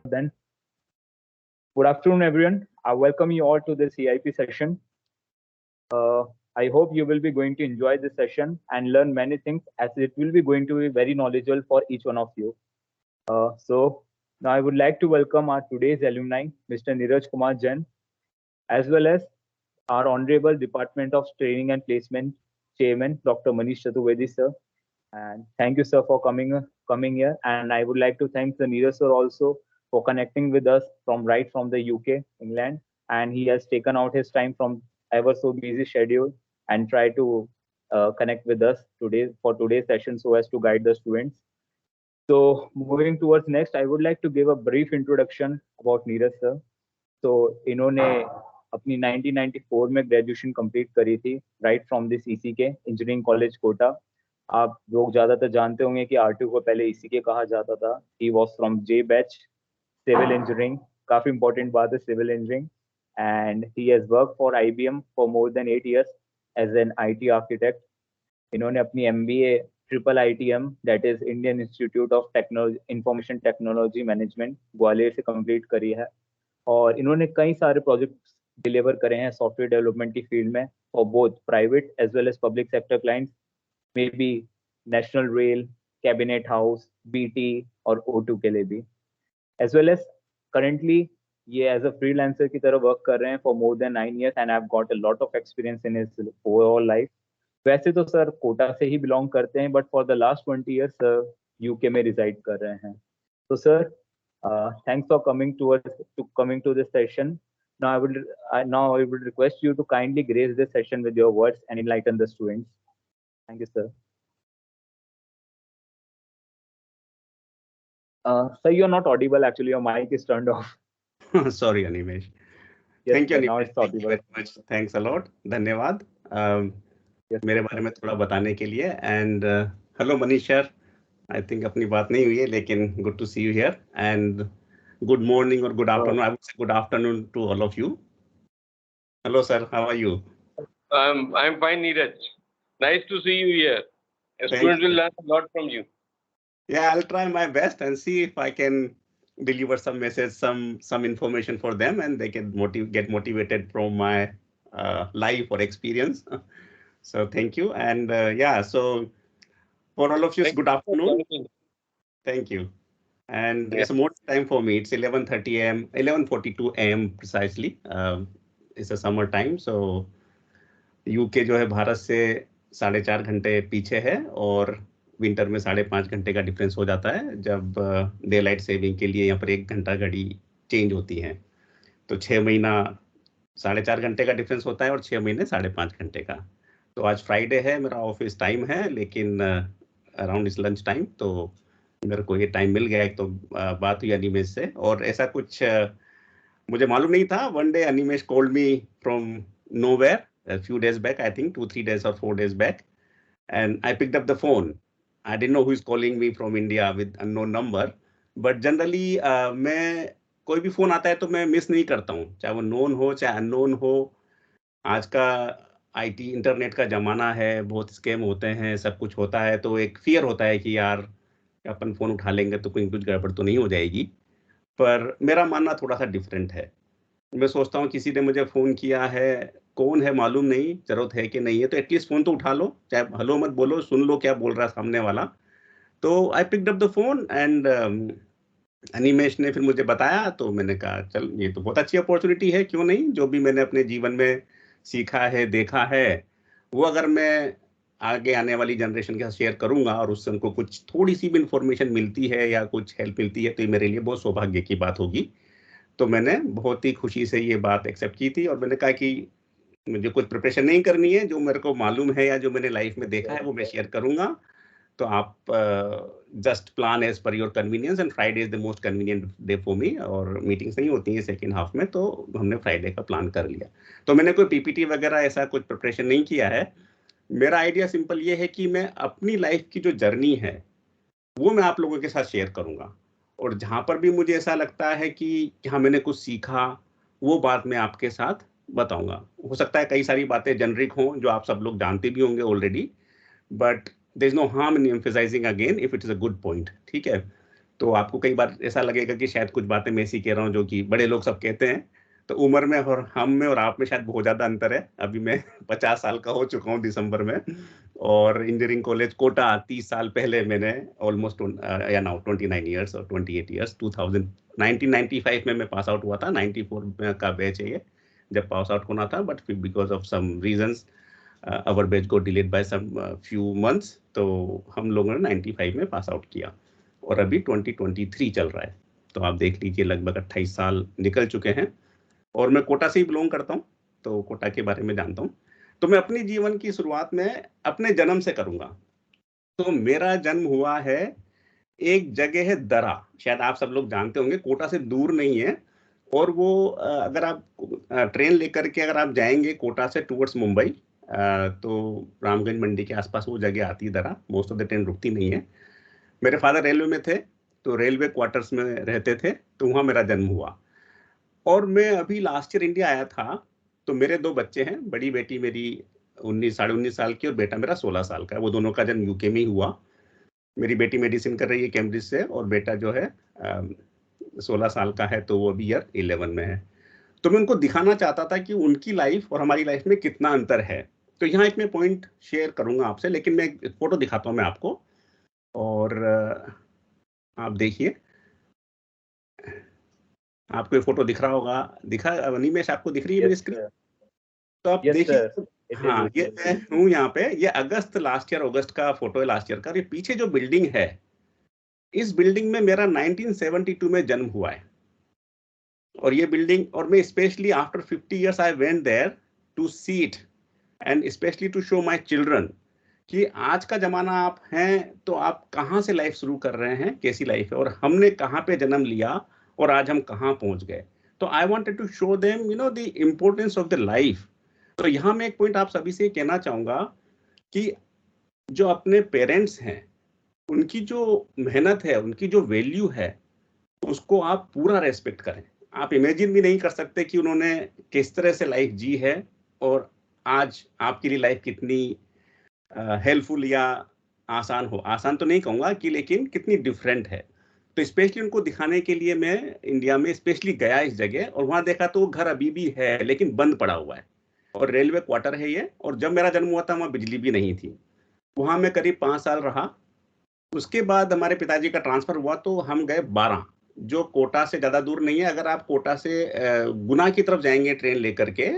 Then, good afternoon, everyone. I welcome you all to the CIP session. I hope you will be going to enjoy this session and learn many things, as it will be going to be very knowledgeable for each one of you. So now I would like to welcome our today's alumni, Mr. Neeraj Kumar Jain, as well as our Honorable Department of Training and Placement Chairman, Dr. Manish Chaturvedi, sir. And thank you, sir, for coming here. And I would like to thank the Neeraj sir also for connecting with us from the UK, England. And he has taken out his time from ever so busy schedule and try to connect with us today for today's session so as to guide the students. So moving towards next, I would like to give a brief introduction about Neeraj sir. तो इन्होंने अपनी 1994 में graduation complete करी थी right from this EC के engineering college Kota. आप लोग ज्यादातर जानते होंगे कि आरटीयू को पहले ईसी के कहा जाता था. He was from J batch civil engineering. काफी इंपॉर्टेंट बात है civil engineering. And he has work for IBM for more than 8 years as an IT architect. इन्होंने अपनी MBA triple ITM that is Indian Institute of Technology Information Technology Management Gwalior से complete करी है. और इन्होंने कई सारे प्रोजेक्ट्स डिलीवर करे हैं सॉफ्टवेयर डेवलपमेंट की फील्ड में for both private as well as public sector clients, may be national rail, cabinet house, BT और O2 के लिए भी. एज वेल एज करेंटली ये एज अ फ्रीलांसर की तरह वर्क कर रहे हैं for more than 9 years and I have got a lot of experience in his overall life. वैसे तो सर कोटा से ही बिलोंग करते हैं but for the last 20 years sir UK में रिसाइड कर रहे हैं. तो sir thanks for coming to this session. Now I would request you to kindly grace this session with your words and enlighten the students. Thank you, sir. Sir, you're not audible. Actually, your mic is turned off. Sorry, Animesh. Yes, Thank you, sir, now Animesh. it's Thank you audible. very much. Thanks a lot. धन्यवाद Yes, मेरे बारे में थोड़ा बताने के लिए. And hello Manish sir. I think अपनी बात नहीं हुई है लेकिन good to see you here. And good morning or good afternoon. I would say good afternoon to all of you. Hello, sir. How are you? I'm fine, Neeraj. Nice to see you here. A student will learn a lot from you. Yeah, I'll try my best and see if I can deliver some message, some information for them, and they can get motivated from my life or experience. So thank you. And yeah, so for all of you, good afternoon. Thank you. And it's a morning time for me. It's 11:30 a.m., 11:42 a.m. precisely. It's a summer time. So UK जो है भारत से 4.5 घंटे पीछे है और winter में 5.5 घंटे का डिफरेंस हो जाता है जब डे लाइट सेविंग के लिए यहाँ पर 1 घंटा घड़ी चेंज होती है. तो 6 महीना 4.5 घंटे का डिफरेंस होता है और 6 महीने 5.5 घंटे का. तो आज फ्राइडे है, मेरा ऑफिस टाइम है, लेकिन अराउंड इस लंच टाइम तो मेरे को ये टाइम मिल गया. एक तो बात हुई अनिमेश से और ऐसा कुछ मुझे मालूम नहीं था. One day Animesh called me from nowhere a few days back, I think 2-3 days or 4 days back, and I picked up the phone. I didn't know who is calling me from India with unknown number, but generally मैं कोई भी phone आता है तो मैं miss नहीं करता हूँ, चाहे वो नोन हो चाहे अननोन हो. आज का आईटी इंटरनेट का जमाना है, बहुत स्कैम होते हैं, सब कुछ होता है, तो एक फियर होता है कि यार अपन फोन उठा लेंगे तो कुछ गड़बड़ तो नहीं हो जाएगी. पर मेरा मानना थोड़ा सा डिफरेंट है. मैं सोचता हूँ किसी ने मुझे फोन किया है, कौन है मालूम नहीं, जरूरत है कि नहीं है, तो एटलीस्ट फोन तो उठा लो, चाहे हेलो मत बोलो, सुन लो क्या बोल रहा है सामने वाला. तो I picked up the phone and Animesh ने फिर मुझे बताया तो मैंने कहा चल ये तो बहुत अच्छी अपॉर्चुनिटी है, क्यों नहीं. जो भी मैंने अपने जीवन में सीखा है, देखा है, वो अगर मैं आगे आने वाली जनरेशन के साथ शेयर करूंगा और उससे उनको कुछ थोड़ी सी भी इंफॉर्मेशन मिलती है या कुछ हेल्प मिलती है तो ये मेरे लिए बहुत सौभाग्य की बात होगी. तो मैंने बहुत ही खुशी से ये बात एक्सेप्ट की थी और मैंने कहा कि मुझे कुछ प्रिपरेशन नहीं करनी है, जो मेरे को मालूम है या जो मैंने लाइफ में देखा है वो मैं शेयर करूंगा. तो आप just plan as per your convenience and Friday is the most convenient day for me. और मीटिंग्स नहीं होती हैं सेकेंड हाफ में, तो हमने फ्राइडे का प्लान कर लिया. तो मैंने कोई पीपीटी वगैरह ऐसा कुछ प्रिपरेशन नहीं किया है. मेरा आइडिया सिंपल ये है कि मैं अपनी लाइफ की जो जर्नी है वो मैं आप लोगों के साथ शेयर करूंगा और जहां पर भी मुझे ऐसा लगता है कि हाँ मैंने कुछ सीखा वो बात मैं आपके साथ बताऊंगा. हो सकता है कई सारी बातें जेनरिक हों जो आप सब लोग जानते भी होंगे already, but there is no harm in emphasizing again if it is a good point. ठीक है. तो आपको कई बार ऐसा लगेगा कि शायद कुछ बातें मैं ऐसी कह रहा हूँ जो कि बड़े लोग सब कहते हैं। तो उम्र में और हम में और आप में शायद बहुत ज़्यादा अंतर है। अभी मैं 50 साल का हो चुका हूँ दिसंबर में, और इंजीनियरिंग कॉलेज कोटा 30 साल पहले मैंने ऑलमोस्ट या नाउ 29 ईयर्स और 28 ईयर्स 1995 में मैं पास आउट हुआ था। 94 का बैच है ये जब पास आउट होना था, बट फिर because of some reasons our batch को delayed by some few months, तो हम लोगों ने 95 में पास आउट किया और अभी 2023 चल रहा है। तो आप देख लीजिए लगभग 28 साल निकल चुके हैं और मैं कोटा से ही बिलोंग करता हूँ, तो कोटा के बारे में जानता हूँ। तो मैं अपनी जीवन की शुरुआत में अपने जन्म से करूंगा। तो मेरा जन्म हुआ है, एक जगह है दरा, शायद आप सब लोग जानते होंगे, कोटा से दूर नहीं है। और वो अगर आप ट्रेन लेकर के अगर आप जाएंगे कोटा से टुवर्ड्स मुंबई, तो रामगंज मंडी के आसपास वो जगह आती है दरा। मोस्ट ऑफ द ट्रेन रुकती नहीं है। मेरे फादर रेलवे में थे, तो रेलवे क्वार्टर्स में रहते थे, तो वहाँ मेरा जन्म हुआ। और मैं अभी लास्ट ईयर इंडिया आया था। तो मेरे 2 बच्चे हैं, बड़ी बेटी मेरी 19 साल की और बेटा मेरा 16 साल का है। वो दोनों का जन्म यूके में ही हुआ। मेरी बेटी मेडिसिन कर रही है कैम्ब्रिज से, और बेटा जो है 16 साल का है, तो वो अभी ईयर 11 में है। तो मैं उनको दिखाना चाहता था कि उनकी लाइफ और हमारी लाइफ में कितना अंतर है। तो यहाँ एक मैं पॉइंट शेयर करूंगा आपसे, लेकिन मैं एक फोटो दिखाता हूँ मैं आपको, और आप देखिए, आपको ये फोटो दिख रहा होगा। दिखा निमेश, आपको दिख रही है मेरी स्क्रीन? तो आप देखिए, हाँ, ये मैं हूँ यहाँ पे। ये अगस्त लास्ट ईयर, अगस्त का फोटो है लास्ट ईयर का। ये पीछे जो बिल्डिंग है, इस बिल्डिंग में मेरा 1972 में जन्म हुआ है। और ये बिल्डिंग, और मैं specially after 50 years I went there to see it and specially to show my children कि आज का जमाना आप हैं तो आप कहाँ से लाइफ शुरू कर रहे हैं, कैसी लाइफ है, और हमने कहाँ पे जन्म लिया और आज हम कहाँ पहुंच गए। तो I wanted to show them the importance of the life. तो यहाँ मैं एक पॉइंट आप सभी से कहना चाहूंगा कि जो अपने पेरेंट्स हैं, उनकी जो मेहनत है, उनकी जो वैल्यू है, उसको आप पूरा रेस्पेक्ट करें। आप इमेजिन भी नहीं कर सकते कि उन्होंने किस तरह से लाइफ जी है, और आज आपके लिए लाइफ कितनी हेल्पफुल या आसान हो, आसान तो नहीं कहूँगा कि, लेकिन कितनी डिफरेंट है। तो स्पेशली उनको दिखाने के लिए मैं इंडिया में स्पेशली गया इस जगह, और वहाँ देखा तो वो घर अभी भी है लेकिन बंद पड़ा हुआ है, और रेलवे क्वार्टर है ये। और जब मेरा जन्म हुआ था वहाँ बिजली भी नहीं थी। वहाँ मैं करीब 5 साल रहा। उसके बाद हमारे पिताजी का ट्रांसफर हुआ, तो हम गए 12, जो कोटा से ज्यादा दूर नहीं है। अगर आप कोटा से गुना की तरफ जाएंगे ट्रेन लेकर के,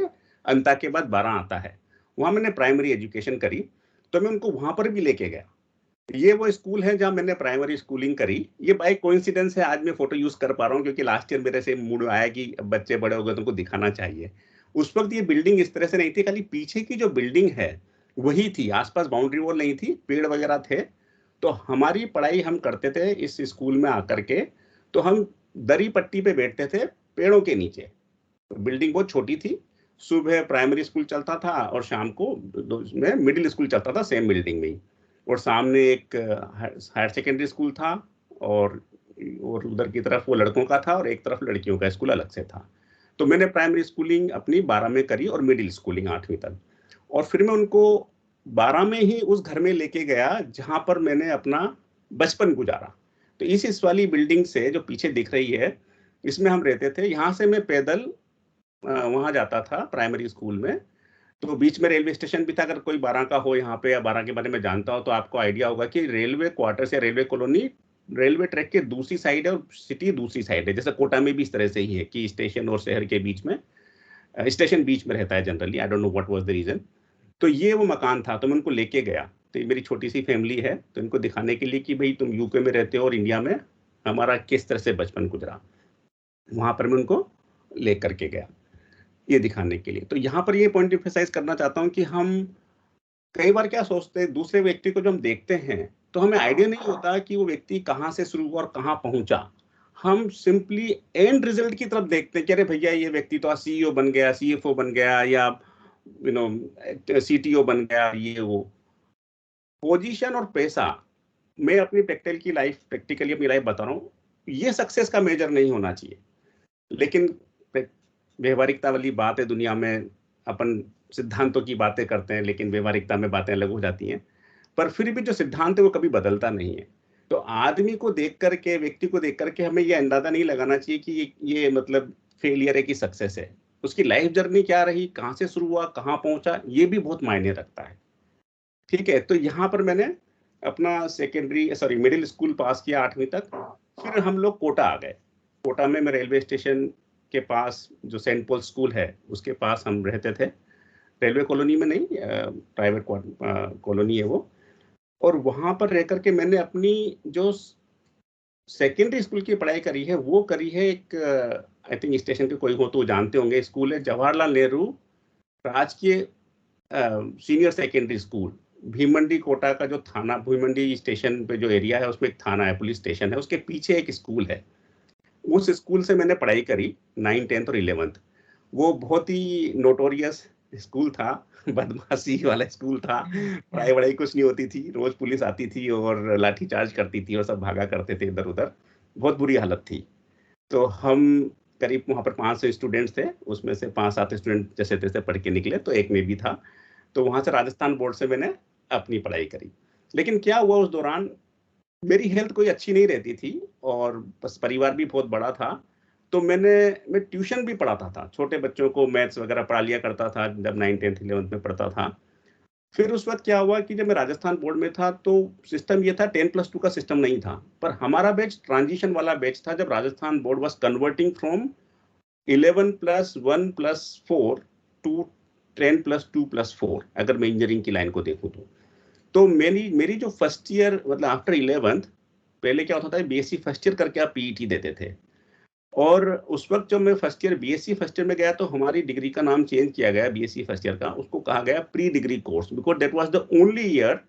अंता के बाद 12 आता है। वहाँ मैंने प्राइमरी एजुकेशन करी, तो मैं उनको वहां पर भी लेके गया। ये वो स्कूल है जहाँ मैंने प्राइमरी स्कूलिंग करी। ये बाय कोइंसिडेंस है, आज मैं फोटो यूज कर पा रहा हूँ, क्योंकि लास्ट ईयर मेरे से मूड आया कि बच्चे बड़े हो गए तो उनको दिखाना चाहिए। उस वक्त ये बिल्डिंग इस तरह से नहीं थी, खाली पीछे की जो बिल्डिंग है वही थी, आसपास बाउंड्री वॉल नहीं थी, पेड़ वगैरह थे। तो हमारी पढ़ाई हम करते थे इस स्कूल में आकर के, तो हम दरी पट्टी पे बैठते थे पेड़ों के नीचे। बिल्डिंग बहुत छोटी थी। सुबह प्राइमरी स्कूल चलता था और शाम को में मिडिल स्कूल चलता था, सेम बिल्डिंग में ही। और सामने एक हायर सेकेंडरी स्कूल था, और उधर की तरफ वो लड़कों का था और एक तरफ लड़कियों का स्कूल अलग से था। तो मैंने प्राइमरी स्कूलिंग अपनी 12 में करी और मिडिल स्कूलिंग 8वीं तक। और फिर मैं उनको 12 में ही उस घर में लेके गया जहां पर मैंने अपना बचपन गुजारा। तो इस वाली बिल्डिंग से जो पीछे दिख रही है, इसमें हम रहते थे। यहाँ से मैं पैदल वहां जाता था प्राइमरी स्कूल में। तो बीच में रेलवे स्टेशन भी था। अगर कोई 12 का हो यहाँ पे या 12 के बारे में जानता हो तो आपको आइडिया होगा कि रेलवे क्वार्टर्स या रेलवे कॉलोनी रेलवे ट्रैक के दूसरी साइड है और सिटी दूसरी साइड है। जैसे कोटा में भी इस तरह से ही है कि स्टेशन और शहर के बीच में, स्टेशन बीच में रहता है generally. I don't know what was the reason. तो ये वो मकान था, तो मैं उनको लेके गया। तो ये मेरी छोटी सी फैमिली है, तो इनको दिखाने के लिए कि भाई तुम यूके में रहते हो और इंडिया में हमारा किस तरह से बचपन गुजरा, वहां पर मैं उनको लेकर के गया ये दिखाने के लिए। तो यहाँ पर ये पॉइंट एम्फेसाइज करना चाहता हूँ कि हम कई बार क्या सोचते हैं, दूसरे व्यक्ति को जो हम देखते हैं तो हमें आइडिया नहीं होता कि वो व्यक्ति कहाँ से शुरू हुआ और कहाँ पहुंचा। हम सिंपली एंड रिजल्ट की तरफ देखते हैं कि अरे भैया ये व्यक्ति तो सीईओ बन गया, सीएफओ बन गया, या सीटीओ बन गया, ये वो पोजीशन और पैसा। मैं अपनी प्रैक्टिकली अपनी लाइफ बता रहा हूँ, ये सक्सेस का मेजर नहीं होना चाहिए। लेकिन व्यवहारिकता वाली बात है, दुनिया में अपन सिद्धांतों की बातें करते हैं लेकिन व्यवहारिकता में बातें अलग हो जाती हैं। पर फिर भी जो सिद्धांत है वो कभी बदलता नहीं है। तो आदमी को देख करके, व्यक्ति को देख करके हमें ये अंदाजा नहीं लगाना चाहिए कि ये मतलब फेलियर है कि सक्सेस है। उसकी लाइफ जर्नी क्या रही, कहाँ से शुरू हुआ, कहाँ पहुंचा, ये भी बहुत मायने रखता है। ठीक है, तो यहाँ पर मैंने अपना मिडिल स्कूल पास किया 8वीं तक। फिर हम लोग कोटा आ गए। कोटा में मैं रेलवे स्टेशन के पास जो सेंट पॉल स्कूल है उसके पास हम रहते थे। रेलवे कॉलोनी में नहीं, प्राइवेट कॉलोनी है वो। और वहां पर रह करके मैंने अपनी जो सेकेंडरी स्कूल की पढ़ाई करी है वो करी है एक, आई थिंक स्टेशन के कोई हो तो जानते होंगे, स्कूल है जवाहरलाल नेहरू राजकीय सीनियर सेकेंडरी स्कूल। भीमंडी कोटा का जो थाना, भीमंडी स्टेशन पे जो एरिया है उसमें एक थाना है, पुलिस स्टेशन है, उसके पीछे एक स्कूल है। उस स्कूल से मैंने पढ़ाई करी 9th 10th और 11th। वो बहुत ही नोटोरियस स्कूल था, बदमाशी वाला स्कूल था। पढ़ाई वढ़ाई कुछ नहीं होती थी, रोज पुलिस आती थी और लाठी चार्ज करती थी और सब भागा करते थे इधर उधर। बहुत बुरी हालत थी। तो हम करीब वहाँ पर 500 स्टूडेंट्स थे, उसमें से 5-7 स्टूडेंट जैसे तैसे पढ़ के निकले, तो एक में भी था। तो वहाँ से राजस्थान बोर्ड से मैंने अपनी पढ़ाई करी। लेकिन क्या हुआ उस दौरान, मेरी हेल्थ कोई अच्छी नहीं रहती थी और बस परिवार भी बहुत बड़ा था। तो मैं ट्यूशन भी पढ़ाता था, छोटे बच्चों को मैथ्स वगैरह पढ़ा लिया करता था जब 9th 10th 11th में पढ़ता था। फिर उस वक्त क्या हुआ कि जब मैं राजस्थान बोर्ड में था तो सिस्टम ये था, 10+2 का सिस्टम नहीं था, पर हमारा बैच ट्रांजिशन वाला बैच था जब Rajasthan board was converting from 11+1+4 to 10+2+4, अगर मैं इंजीनियरिंग की लाइन को देखूं तो मेरी जो फर्स्ट ईयर मतलब आफ्टर 11th, पहले क्या होता था, बीएससी फर्स्ट ईयर करके आप पीईटी देते थे। और उस वक्त जब मैं first year BSc first year में गया तो हमारी डिग्री का नाम चेंज किया गया, बीएससी फर्स्ट ईयर का, उसको कहा गया pre degree course, because that was the only year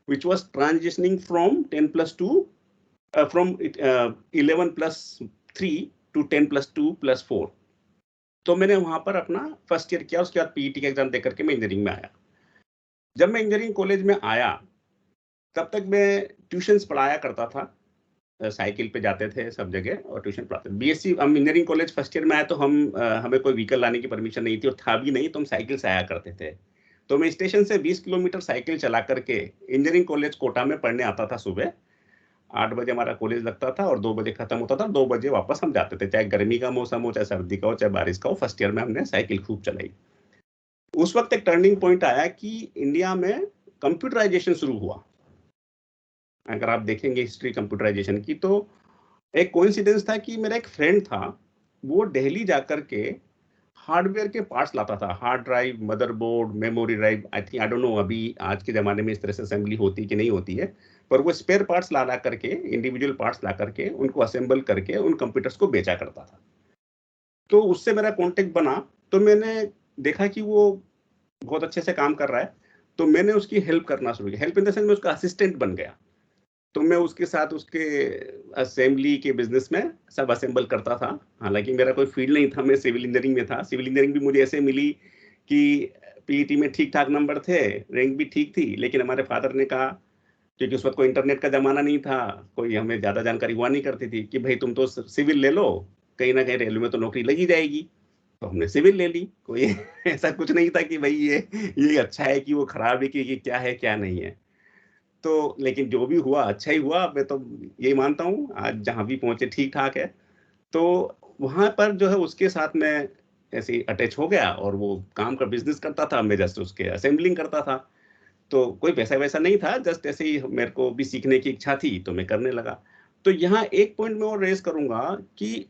which was transitioning from 10+2 from 11+3 to 10+2+4। तो मैंने वहां पर अपना फर्स्ट ईयर किया, उसके बाद पीईटी का एग्जाम दे करके मैं इंजीनियरिंग में आया। जब मैं इंजीनियरिंग कॉलेज में आया तब तक मैं ट्यूशंस पढ़ाया करता था, साइकिल पे जाते थे सब जगह और ट्यूशन पढ़ाते थे। बीएससी हम इंजीनियरिंग कॉलेज फर्स्ट ईयर में आए तो हमें कोई व्हीकल लाने की परमिशन नहीं थी और था भी नहीं, तो हम साइकिल से आया करते थे। तो मैं स्टेशन से 20 किलोमीटर साइकिल चला करके इंजीनियरिंग कॉलेज कोटा में पढ़ने आता था। सुबह 8 बजे हमारा कॉलेज लगता था और 2 बजे खत्म होता था, 2 बजे वापस हम जाते थे, चाहे गर्मी का मौसम हो, चाहे सर्दी का हो, चाहे बारिश का हो। फर्स्ट ईयर में हमने साइकिल खूब चलाई। उस वक्त एक टर्निंग पॉइंट आया कि इंडिया में कंप्यूटराइजेशन शुरू हुआ। अगर आप देखेंगे हिस्ट्री कंप्यूटराइजेशन की तो एक कोइंसिडेंस था कि मेरा एक फ्रेंड था, वो दिल्ली जाकर के हार्डवेयर के पार्ट्स लाता था, hard drive, motherboard, memory drive. I don't no अभी आज के ज़माने में इस तरह से असेंबली होती कि नहीं होती है, पर वो स्पेयर पार्ट्स ला करके, इंडिविजुअल पार्ट्स ला करके उनको असेंबल करके उन कंप्यूटर्स को बेचा करता था। तो उससे मेरा कॉन्टेक्ट बना, तो मैंने देखा कि वो बहुत अच्छे से काम कर रहा है, तो मैंने उसकी हेल्प करना शुरू किया। हेल्प इन द सेंस मैं उसका असिस्टेंट बन गया। तो मैं उसके साथ उसके असेंबली के बिजनेस में सब असेंबल करता था। हालांकि मेरा कोई फील्ड नहीं था, मैं सिविल इंजीनियरिंग में था। सिविल इंजीनियरिंग भी मुझे ऐसे मिली कि पीईटी में ठीक ठाक नंबर थे, रैंक भी ठीक थी, लेकिन हमारे फादर ने कहा, क्योंकि उस वक्त कोई इंटरनेट का जमाना नहीं था, कोई हमें ज़्यादा जानकारी हुआ नहीं करती थी, कि भाई तुम तो सिविल ले लो, कहीं ना कहीं रेलवे में तो नौकरी लगी जाएगी। तो हमने सिविल ले ली। कोई ऐसा कुछ नहीं था कि भाई ये अच्छा है कि वो खराब है, कि ये क्या है क्या नहीं है। तो लेकिन जो भी हुआ अच्छा ही हुआ, मैं तो यही मानता हूँ, आज जहाँ भी पहुंचे ठीक ठाक है। तो वहां पर जो है उसके साथ मैं ऐसे ही अटैच हो गया और वो काम का बिजनेस करता था, मैं जस्ट उसके असेंबलिंग करता था। तो कोई पैसा वैसा नहीं था, जस्ट ऐसे ही मेरे को भी सीखने की इच्छा थी तो मैं करने लगा। तो यहाँ एक पॉइंट मैं और रेज करूंगा कि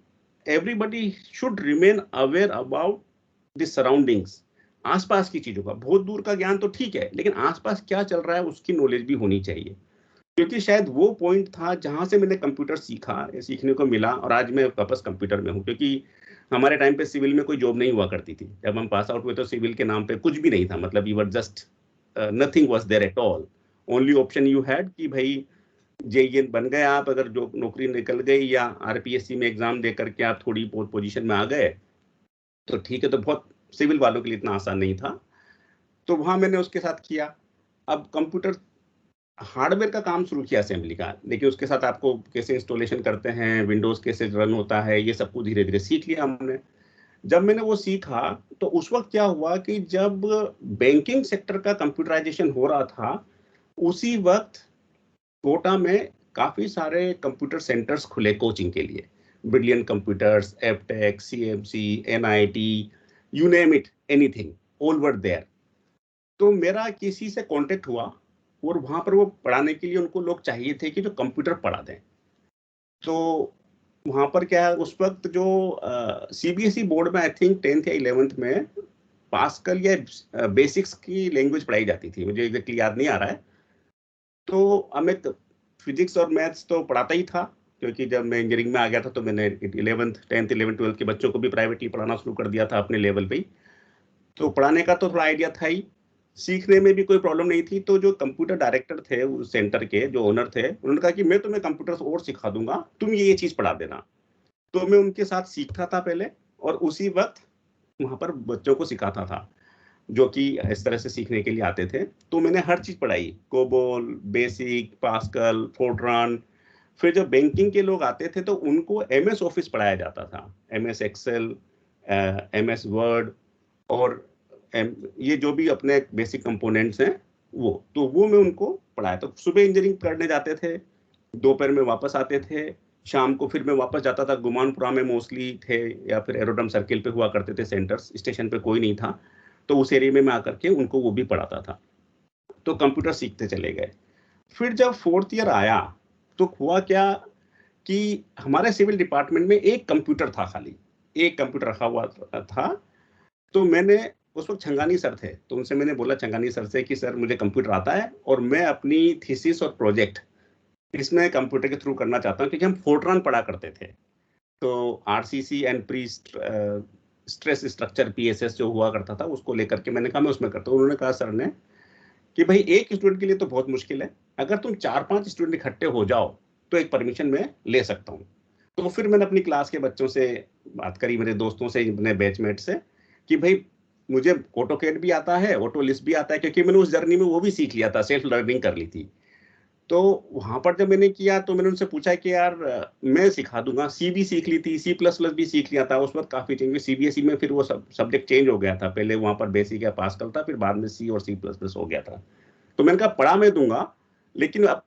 everybody should remain aware about the surroundings, आसपास की चीजों का। बहुत दूर का ज्ञान तो ठीक है, लेकिन आसपास क्या चल रहा है उसकी नॉलेज भी होनी चाहिए। क्योंकि शायद वो पॉइंट था जहां से मैंने कंप्यूटर सीखा, सीखने को मिला, और आज मैं वापस कंप्यूटर में हूँ। क्योंकि हमारे टाइम पे सिविल में कोई जॉब नहीं हुआ करती थी। जब हम पास आउट हुए तो सिविल के नाम पे कुछ भी नहीं था, मतलब you were just nothing was there at all. Only option you had कि भाई जेईई बन गए आप, अगर जो नौकरी निकल गई, या आरपीएससी में एग्जाम दे करके आप थोड़ी बहुत पोजीशन में आ गए तो ठीक है। तो बहुत सिविल वालों के लिए इतना आसान नहीं था। तो वहां मैंने उसके साथ किया। अब कंप्यूटर हार्डवेयर का काम शुरू किया असेंबली का, लेकिन उसके साथ आपको कैसे इंस्टॉलेशन करते हैं, विंडोज कैसे रन होता है, ये सब कुछ धीरे धीरे सीख लिया हमने। जब मैंने वो सीखा तो उस वक्त क्या हुआ कि जब बैंकिंग सेक्टर का कंप्यूटराइजेशन हो रहा था, उसी वक्त कोटा में काफी सारे कंप्यूटर सेंटर्स खुले कोचिंग के लिए, brilliant computers, Aptech, CMC, NIT, you name it, anything, all were there. तो मेरा किसी से कांटेक्ट हुआ और वहां पर वो पढ़ाने के लिए उनको लोग चाहिए थे कि जो कंप्यूटर पढ़ा दें। तो वहां पर क्या है, उस वक्त जो CBSE बोर्ड में आई थिंक 10th या 11th में पास्कल या बेसिक्स की लैंग्वेज पढ़ाई जाती थी, मुझे एग्जैक्टली याद नहीं आ रहा है। तो हमें फिजिक्स और मैथ्स तो पढ़ाता ही था, क्योंकि जब मैं इंजीनियरिंग में आ गया था तो मैंने 11th 10th 11th 12th के बच्चों को भी प्राइवेटली पढ़ाना शुरू कर दिया था अपने लेवल पे ही। तो पढ़ाने का तो थोड़ा आइडिया था ही, सीखने में भी कोई प्रॉब्लम नहीं थी। तो जो कंप्यूटर डायरेक्टर थे उस सेंटर के, जो ओनर थे, उन्होंने कहा कि मैं तुम्हें कंप्यूटर और सिखा दूंगा, तुम ये चीज पढ़ा देना। तो मैं उनके साथ सीखता था पहले, और उसी वक्त वहां पर बच्चों को सिखाता था जो कि इस तरह से सीखने के लिए आते थे। तो मैंने हर चीज पढ़ाई, कोबोल, बेसिक, पास्कल, फोर्ट्रान। फिर जब बैंकिंग के लोग आते थे तो उनको MS ऑफिस पढ़ाया जाता था, MS एक्सेल, MS वर्ड, और ये जो भी अपने बेसिक कंपोनेंट्स हैं वो मैं उनको पढ़ाया। तो सुबह इंजीनियरिंग करने जाते थे, दोपहर में वापस आते थे, शाम को फिर मैं वापस जाता था। गुमानपुरा में मोस्टली थे, या फिर एरोड्रम सर्किल पे हुआ करते थे सेंटर्स, स्टेशन पे कोई नहीं था, तो उस एरिया में मैं आकर के उनको वो भी पढ़ाता था। तो कंप्यूटर सीखते चले गए। फिर जब 4th ईयर आया तो हुआ क्या कि हमारे सिविल डिपार्टमेंट में एक कंप्यूटर था, खाली एक कंप्यूटर रखा हुआ था। तो मैंने, उस वक्त छंगानी सर थे, तो उनसे मैंने बोला छंगानी सर से कि सर मुझे कंप्यूटर आता है और मैं अपनी थीसिस और प्रोजेक्ट इसमें कंप्यूटर के थ्रू करना चाहता हूँ, क्योंकि हम फोर्ट्रान पढ़ा करते थे। तो RCC and pre stress structure PSS जो हुआ करता था, उसको लेकर के मैंने कहा मैं उसमें करता हूँ। उन्होंने कहा सर ने कि भाई एक स्टूडेंट के लिए तो बहुत मुश्किल है, अगर तुम 4-5 स्टूडेंट इकट्ठे हो जाओ तो एक परमिशन मैं ले सकता हूँ। तो फिर मैंने अपनी क्लास के बच्चों से बात करी, मेरे दोस्तों से, अपने बैचमेट से, कि भाई मुझे ऑटोकैड भी आता है, ऑटोलिस्प भी आता है, क्योंकि मैंने उस जर्नी में वो भी सीख लिया था, सेल्फ लर्निंग कर ली थी। तो वहां पर जब मैंने किया तो मैंने उनसे पूछा कि यार मैं सिखा दूंगा, C भी सीख ली थी, C++ भी सीख लिया था। उस वक्त काफी चेंज हुई, CBSE में फिर वो सब्जेक्ट चेंज हो गया था, पहले वहां पर बेसिक या पास्कल था, फिर बाद में C और C++ हो गया था। तो मैंने कहा पढ़ा मैं दूंगा, लेकिन अब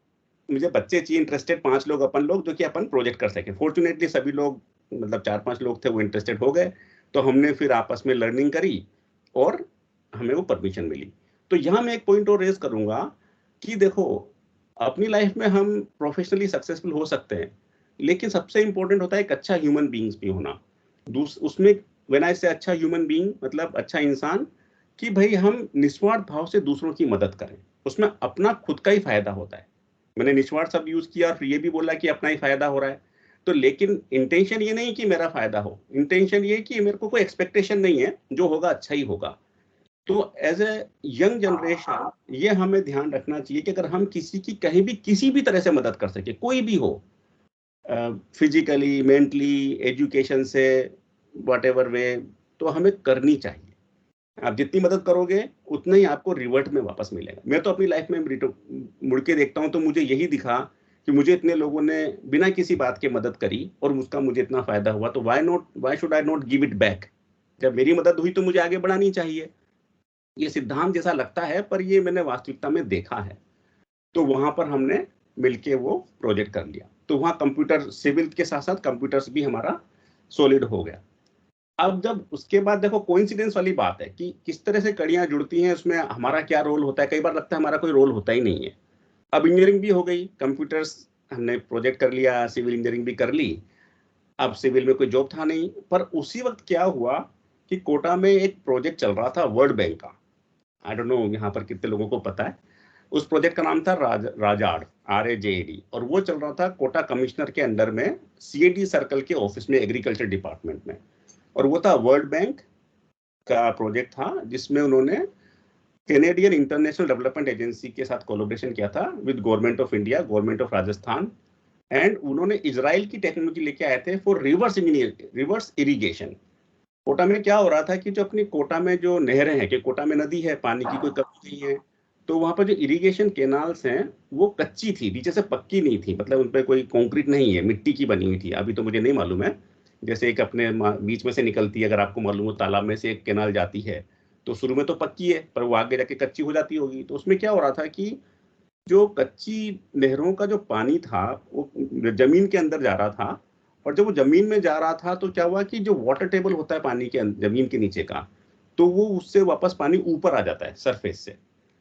मुझे बच्चे चाहिए इंटरेस्टेड, 5 लोग अपन लोग, जो कि अपन प्रोजेक्ट कर सके। फॉर्चुनेटली सभी लोग, मतलब 4-5 लोग थे वो इंटरेस्टेड हो गए। तो हमने फिर आपस में लर्निंग करी और हमें वो परमिशन मिली। तो यहाँ मैं एक पॉइंट और रेज करूंगा कि देखो, अपनी लाइफ में हम प्रोफेशनली सक्सेसफुल हो सकते हैं, लेकिन सबसे इंपॉर्टेंट होता है एक अच्छा ह्यूमन बींग्स भी होना। उसमें व्हेन आई से अच्छा ह्यूमन बीइंग, मतलब अच्छा इंसान, कि भाई हम निस्वार्थ भाव से दूसरों की मदद करें, उसमें अपना खुद का ही फायदा होता है। मैंने निस्वार्थ शब्द यूज किया और ये भी बोला कि अपना ही फायदा हो रहा है, तो लेकिन इंटेंशन ये नहीं कि मेरा फायदा हो, इंटेंशन ये कि मेरे को कोई एक्सपेक्टेशन नहीं है, जो होगा अच्छा ही होगा। तो एज ए यंग जनरेशन ये हमें ध्यान रखना चाहिए कि अगर हम किसी की कहीं भी किसी भी तरह से मदद कर सके, कोई भी हो, फिजिकली, मेंटली, एजुकेशन से, व्हाटएवर वे, तो हमें करनी चाहिए। आप जितनी मदद करोगे उतना ही आपको रिवर्ट में वापस मिलेगा। मैं तो अपनी लाइफ में मुड़ के देखता हूं तो मुझे यही दिखा कि मुझे इतने लोगों ने बिना किसी बात के मदद करी और उसका मुझे इतना फायदा हुआ, तो why should I not give it back. जब मेरी मदद हुई तो मुझे आगे बढ़ानी चाहिए। ये सिद्धांत जैसा लगता है, पर ये मैंने वास्तविकता में देखा है। तो वहां पर हमने मिलके वो प्रोजेक्ट कर लिया। तो वहां कंप्यूटर, सिविल के साथ साथ कंप्यूटर्स भी हमारा सॉलिड हो गया। अब जब उसके बाद देखो, कोइंसिडेंस वाली बात है कि किस तरह से कड़ियां जुड़ती हैं, उसमें हमारा क्या रोल होता है। कई बार लगता है हमारा कोई रोल होता ही नहीं है। अब इंजीनियरिंग भी हो गई, कंप्यूटर्स हमने प्रोजेक्ट कर लिया, सिविल इंजीनियरिंग भी कर ली। अब सिविल में कोई जॉब था नहीं, पर उसी वक्त क्या हुआ कि कोटा में एक प्रोजेक्ट चल रहा था वर्ल्ड बैंक का। आई डोंट नो यहाँ पर कितने लोगों को पता है। उस प्रोजेक्ट का नाम था राजाड, RAJAD, और वो चल रहा था कोटा कमिश्नर के अंडर में, CAD सर्कल के ऑफिस में, एग्रीकल्चर डिपार्टमेंट में। और वो था वर्ल्ड बैंक का प्रोजेक्ट था, जिसमें उन्होंने कैनेडियन इंटरनेशनल डेवलपमेंट एजेंसी के साथ कोलैबोरेशन किया था with government of India, government of Rajasthan, and उन्होंने इजराइल की टेक्नोलॉजी लेके आए थे फॉर रिवर्स इरिगेशन। कोटा में क्या हो रहा था कि जो अपनी कोटा में जो नहरें हैं, कि कोटा में नदी है, पानी की कोई कमी नहीं है, तो वहां पर जो इरिगेशन केनाल्स हैं वो कच्ची थी, नीचे से पक्की नहीं थी, मतलब उन पर कोई कंक्रीट नहीं है, मिट्टी की बनी हुई थी। अभी तो मुझे नहीं मालूम है, जैसे एक अपने बीच में से निकलती है, अगर आपको मालूम हो, तालाब में से एक केनाल जाती है, तो शुरू में तो पक्की है पर वो आगे जाके कच्ची हो जाती होगी। तो उसमें क्या हो रहा था कि जो कच्ची नहरों का जो पानी था वो जमीन के अंदर जा रहा था, और जब वो जमीन में जा रहा था तो क्या हुआ कि जो वाटर टेबल होता है पानी के जमीन के नीचे का, तो वो उससे वापस पानी ऊपर आ जाता है सरफेस से।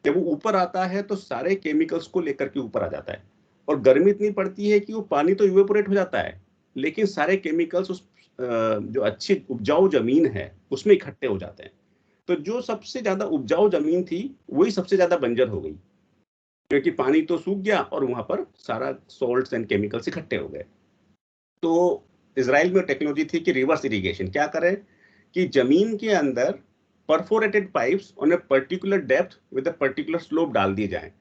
जब वो ऊपर आता है तो सारे केमिकल्स को लेकर के ऊपर आ जाता है, और गर्मी इतनी पड़ती है कि वो पानी तो इवेपोरेट हो जाता है, लेकिन सारे केमिकल्स उस जो अच्छी उपजाऊ जमीन है उसमें इकट्ठे हो जाते हैं। तो जो सबसे ज्यादा उपजाऊ जमीन थी वही सबसे ज्यादा बंजर हो गई, क्योंकि पानी तो सूख गया और वहां पर सारा सॉल्ट्स एंड केमिकल्स इकट्ठे हो गए। तो इजराइल में टेक्नोलॉजी थी कि रिवर्स इरिगेशन क्या करें, कि जमीन के अंदर perforated pipes on a particular depth with a particular slope डाल दिए जाएं।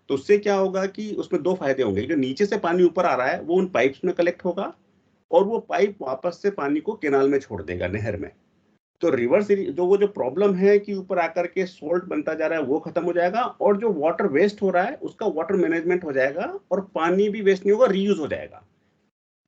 तो उससे क्या होगा कि उसमें दो फायदे होंगे, जो नीचे से पानी ऊपर आ रहा है वो उन पाइप्स में कलेक्ट होगा, और वो पाइप वापस से पानी को केनाल में छोड़ देगा, नहर में। तो रिवर्स जो वो जो प्रॉब्लम है कि ऊपर आकर के सोल्ट बनता जा रहा है वो खत्म हो जाएगा, और जो वाटर वेस्ट हो रहा है उसका वाटर मैनेजमेंट हो जाएगा, और पानी भी वेस्ट नहीं होगा, रीयूज हो जाएगा।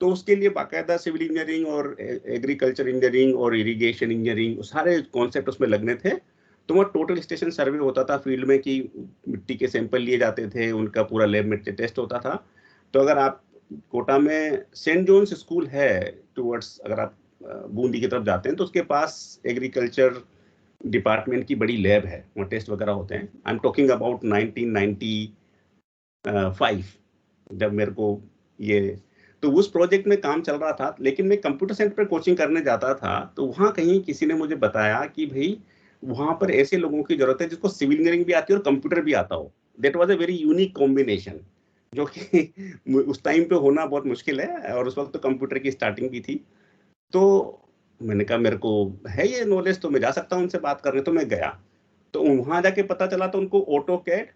तो उसके लिए बाकायदा सिविल इंजीनियरिंग और एग्रीकल्चर इंजीनियरिंग और इरिगेशन इंजीनियरिंग सारे कॉन्सेप्ट उसमें लगने थे। तो वहाँ टोटल स्टेशन सर्वे होता था फील्ड में, कि मिट्टी के सैंपल लिए जाते थे, उनका पूरा लैब में टेस्ट होता था। तो अगर आप कोटा में सेंट जोन्स स्कूल है टूवर्ड्स, अगर आप बूंदी की तरफ जाते हैं तो उसके पास एग्रीकल्चर डिपार्टमेंट की बड़ी लैब है, वहाँ टेस्ट वगैरह होते हैं। आई एम टॉकिंग अबाउट 1995, जब मेरे को ये, तो उस प्रोजेक्ट में काम चल रहा था। लेकिन मैं कंप्यूटर सेंटर पर कोचिंग करने जाता था, तो वहाँ कहीं किसी ने मुझे बताया कि भाई वहाँ पर ऐसे लोगों की जरूरत है जिसको सिविल इंजीनियरिंग भी आती है और कंप्यूटर भी आता हो। That was a very unique combination, जो कि उस टाइम पे होना बहुत मुश्किल है, और उस वक्त तो कंप्यूटर की स्टार्टिंग भी थी। तो मैंने कहा मेरे को है ये नॉलेज, तो मैं जा सकता हूँ उनसे बात करने। तो मैं गया, तो वहां जाके पता चला तो उनको AutoCAD,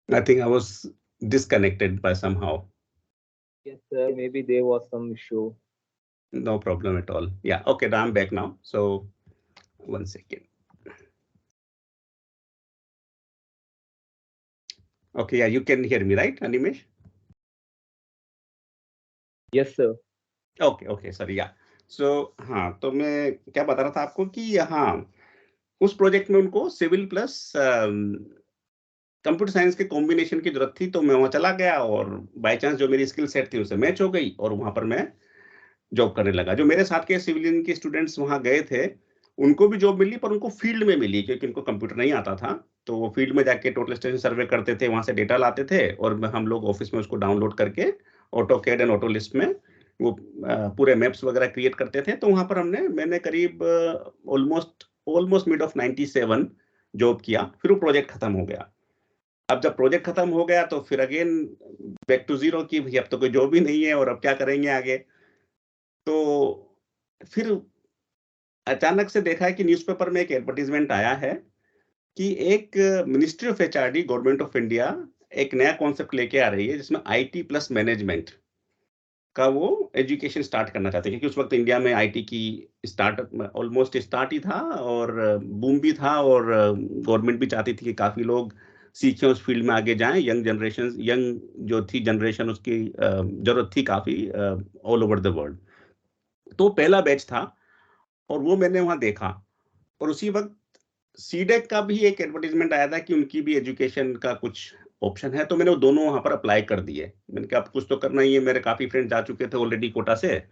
I think I was disconnected by somehow. Yes, sir. Maybe there was some issue. No problem at all. Yeah, okay, I'm back now. So, one second. Okay, yeah, you can hear me, right, Animesh? Yes, sir. Okay, sorry, yeah. So, हाँ, तो मैं क्या बता रहा था आपको कि यहाँ उस प्रोजेक्ट में उनको सिविल प्लस कंप्यूटर साइंस के कॉम्बिनेशन की जरूरत थी। तो मैं वहाँ चला गया, और बाय चांस जो मेरी स्किल सेट थी उससे मैच हो गई, और वहाँ पर मैं जॉब करने लगा। जो मेरे साथ के सिविलियन के स्टूडेंट्स वहाँ गए थे, उनको भी जॉब मिली, पर उनको फील्ड में मिली, क्योंकि उनको कंप्यूटर नहीं आता था। तो वो फील्ड में जाके टोटल स्टेशन सर्वे करते थे, वहाँ से डेटा लाते थे, और हम लोग ऑफिस में उसको डाउनलोड करके ऑटोकैड एंड ऑटोलिस्ट में वो पूरे मैप्स वगैरह क्रिएट करते थे। तो वहाँ पर मैंने करीब ऑलमोस्ट मिड ऑफ 97 जॉब किया। फिर वो प्रोजेक्ट खत्म हो गया। अब जब प्रोजेक्ट खत्म हो गया तो फिर अगेन बैक टू जीरो, की भाई अब तो कोई जॉब ही नहीं है, और अब क्या करेंगे आगे। तो फिर अचानक से देखा है कि न्यूज़पेपर में एक एडवर्टाइजमेंट आया है कि एक ministry of HRD government of India एक नया कॉन्सेप्ट लेके आ रही है, जिसमें आईटी प्लस मैनेजमेंट का वो एजुकेशन स्टार्ट करना चाहते हैं। क्योंकि उस वक्त इंडिया में आईटी की स्टार्टअप ऑलमोस्ट स्टार्ट ही था, और बूम भी था, और गवर्नमेंट भी चाहती थी कि काफी लोग सीखें, उस फील्ड में आगे जाएं। यंग जो थी जनरेशन, उसकी जरूरत थी काफी ऑल ओवर द वर्ल्ड। तो पहला बैच था, और वो मैंने वहां देखा। और उसी वक्त सीडेक का भी एक एडवर्टाइजमेंट आया था कि उनकी भी एजुकेशन का कुछ ऑप्शन है। तो मैंने वो दोनों वहां पर अप्लाई कर दिए। मैंने कहा अब कुछ तो करना ही है, मेरे काफी फ्रेंड जा चुके थे ऑलरेडी कोटा से।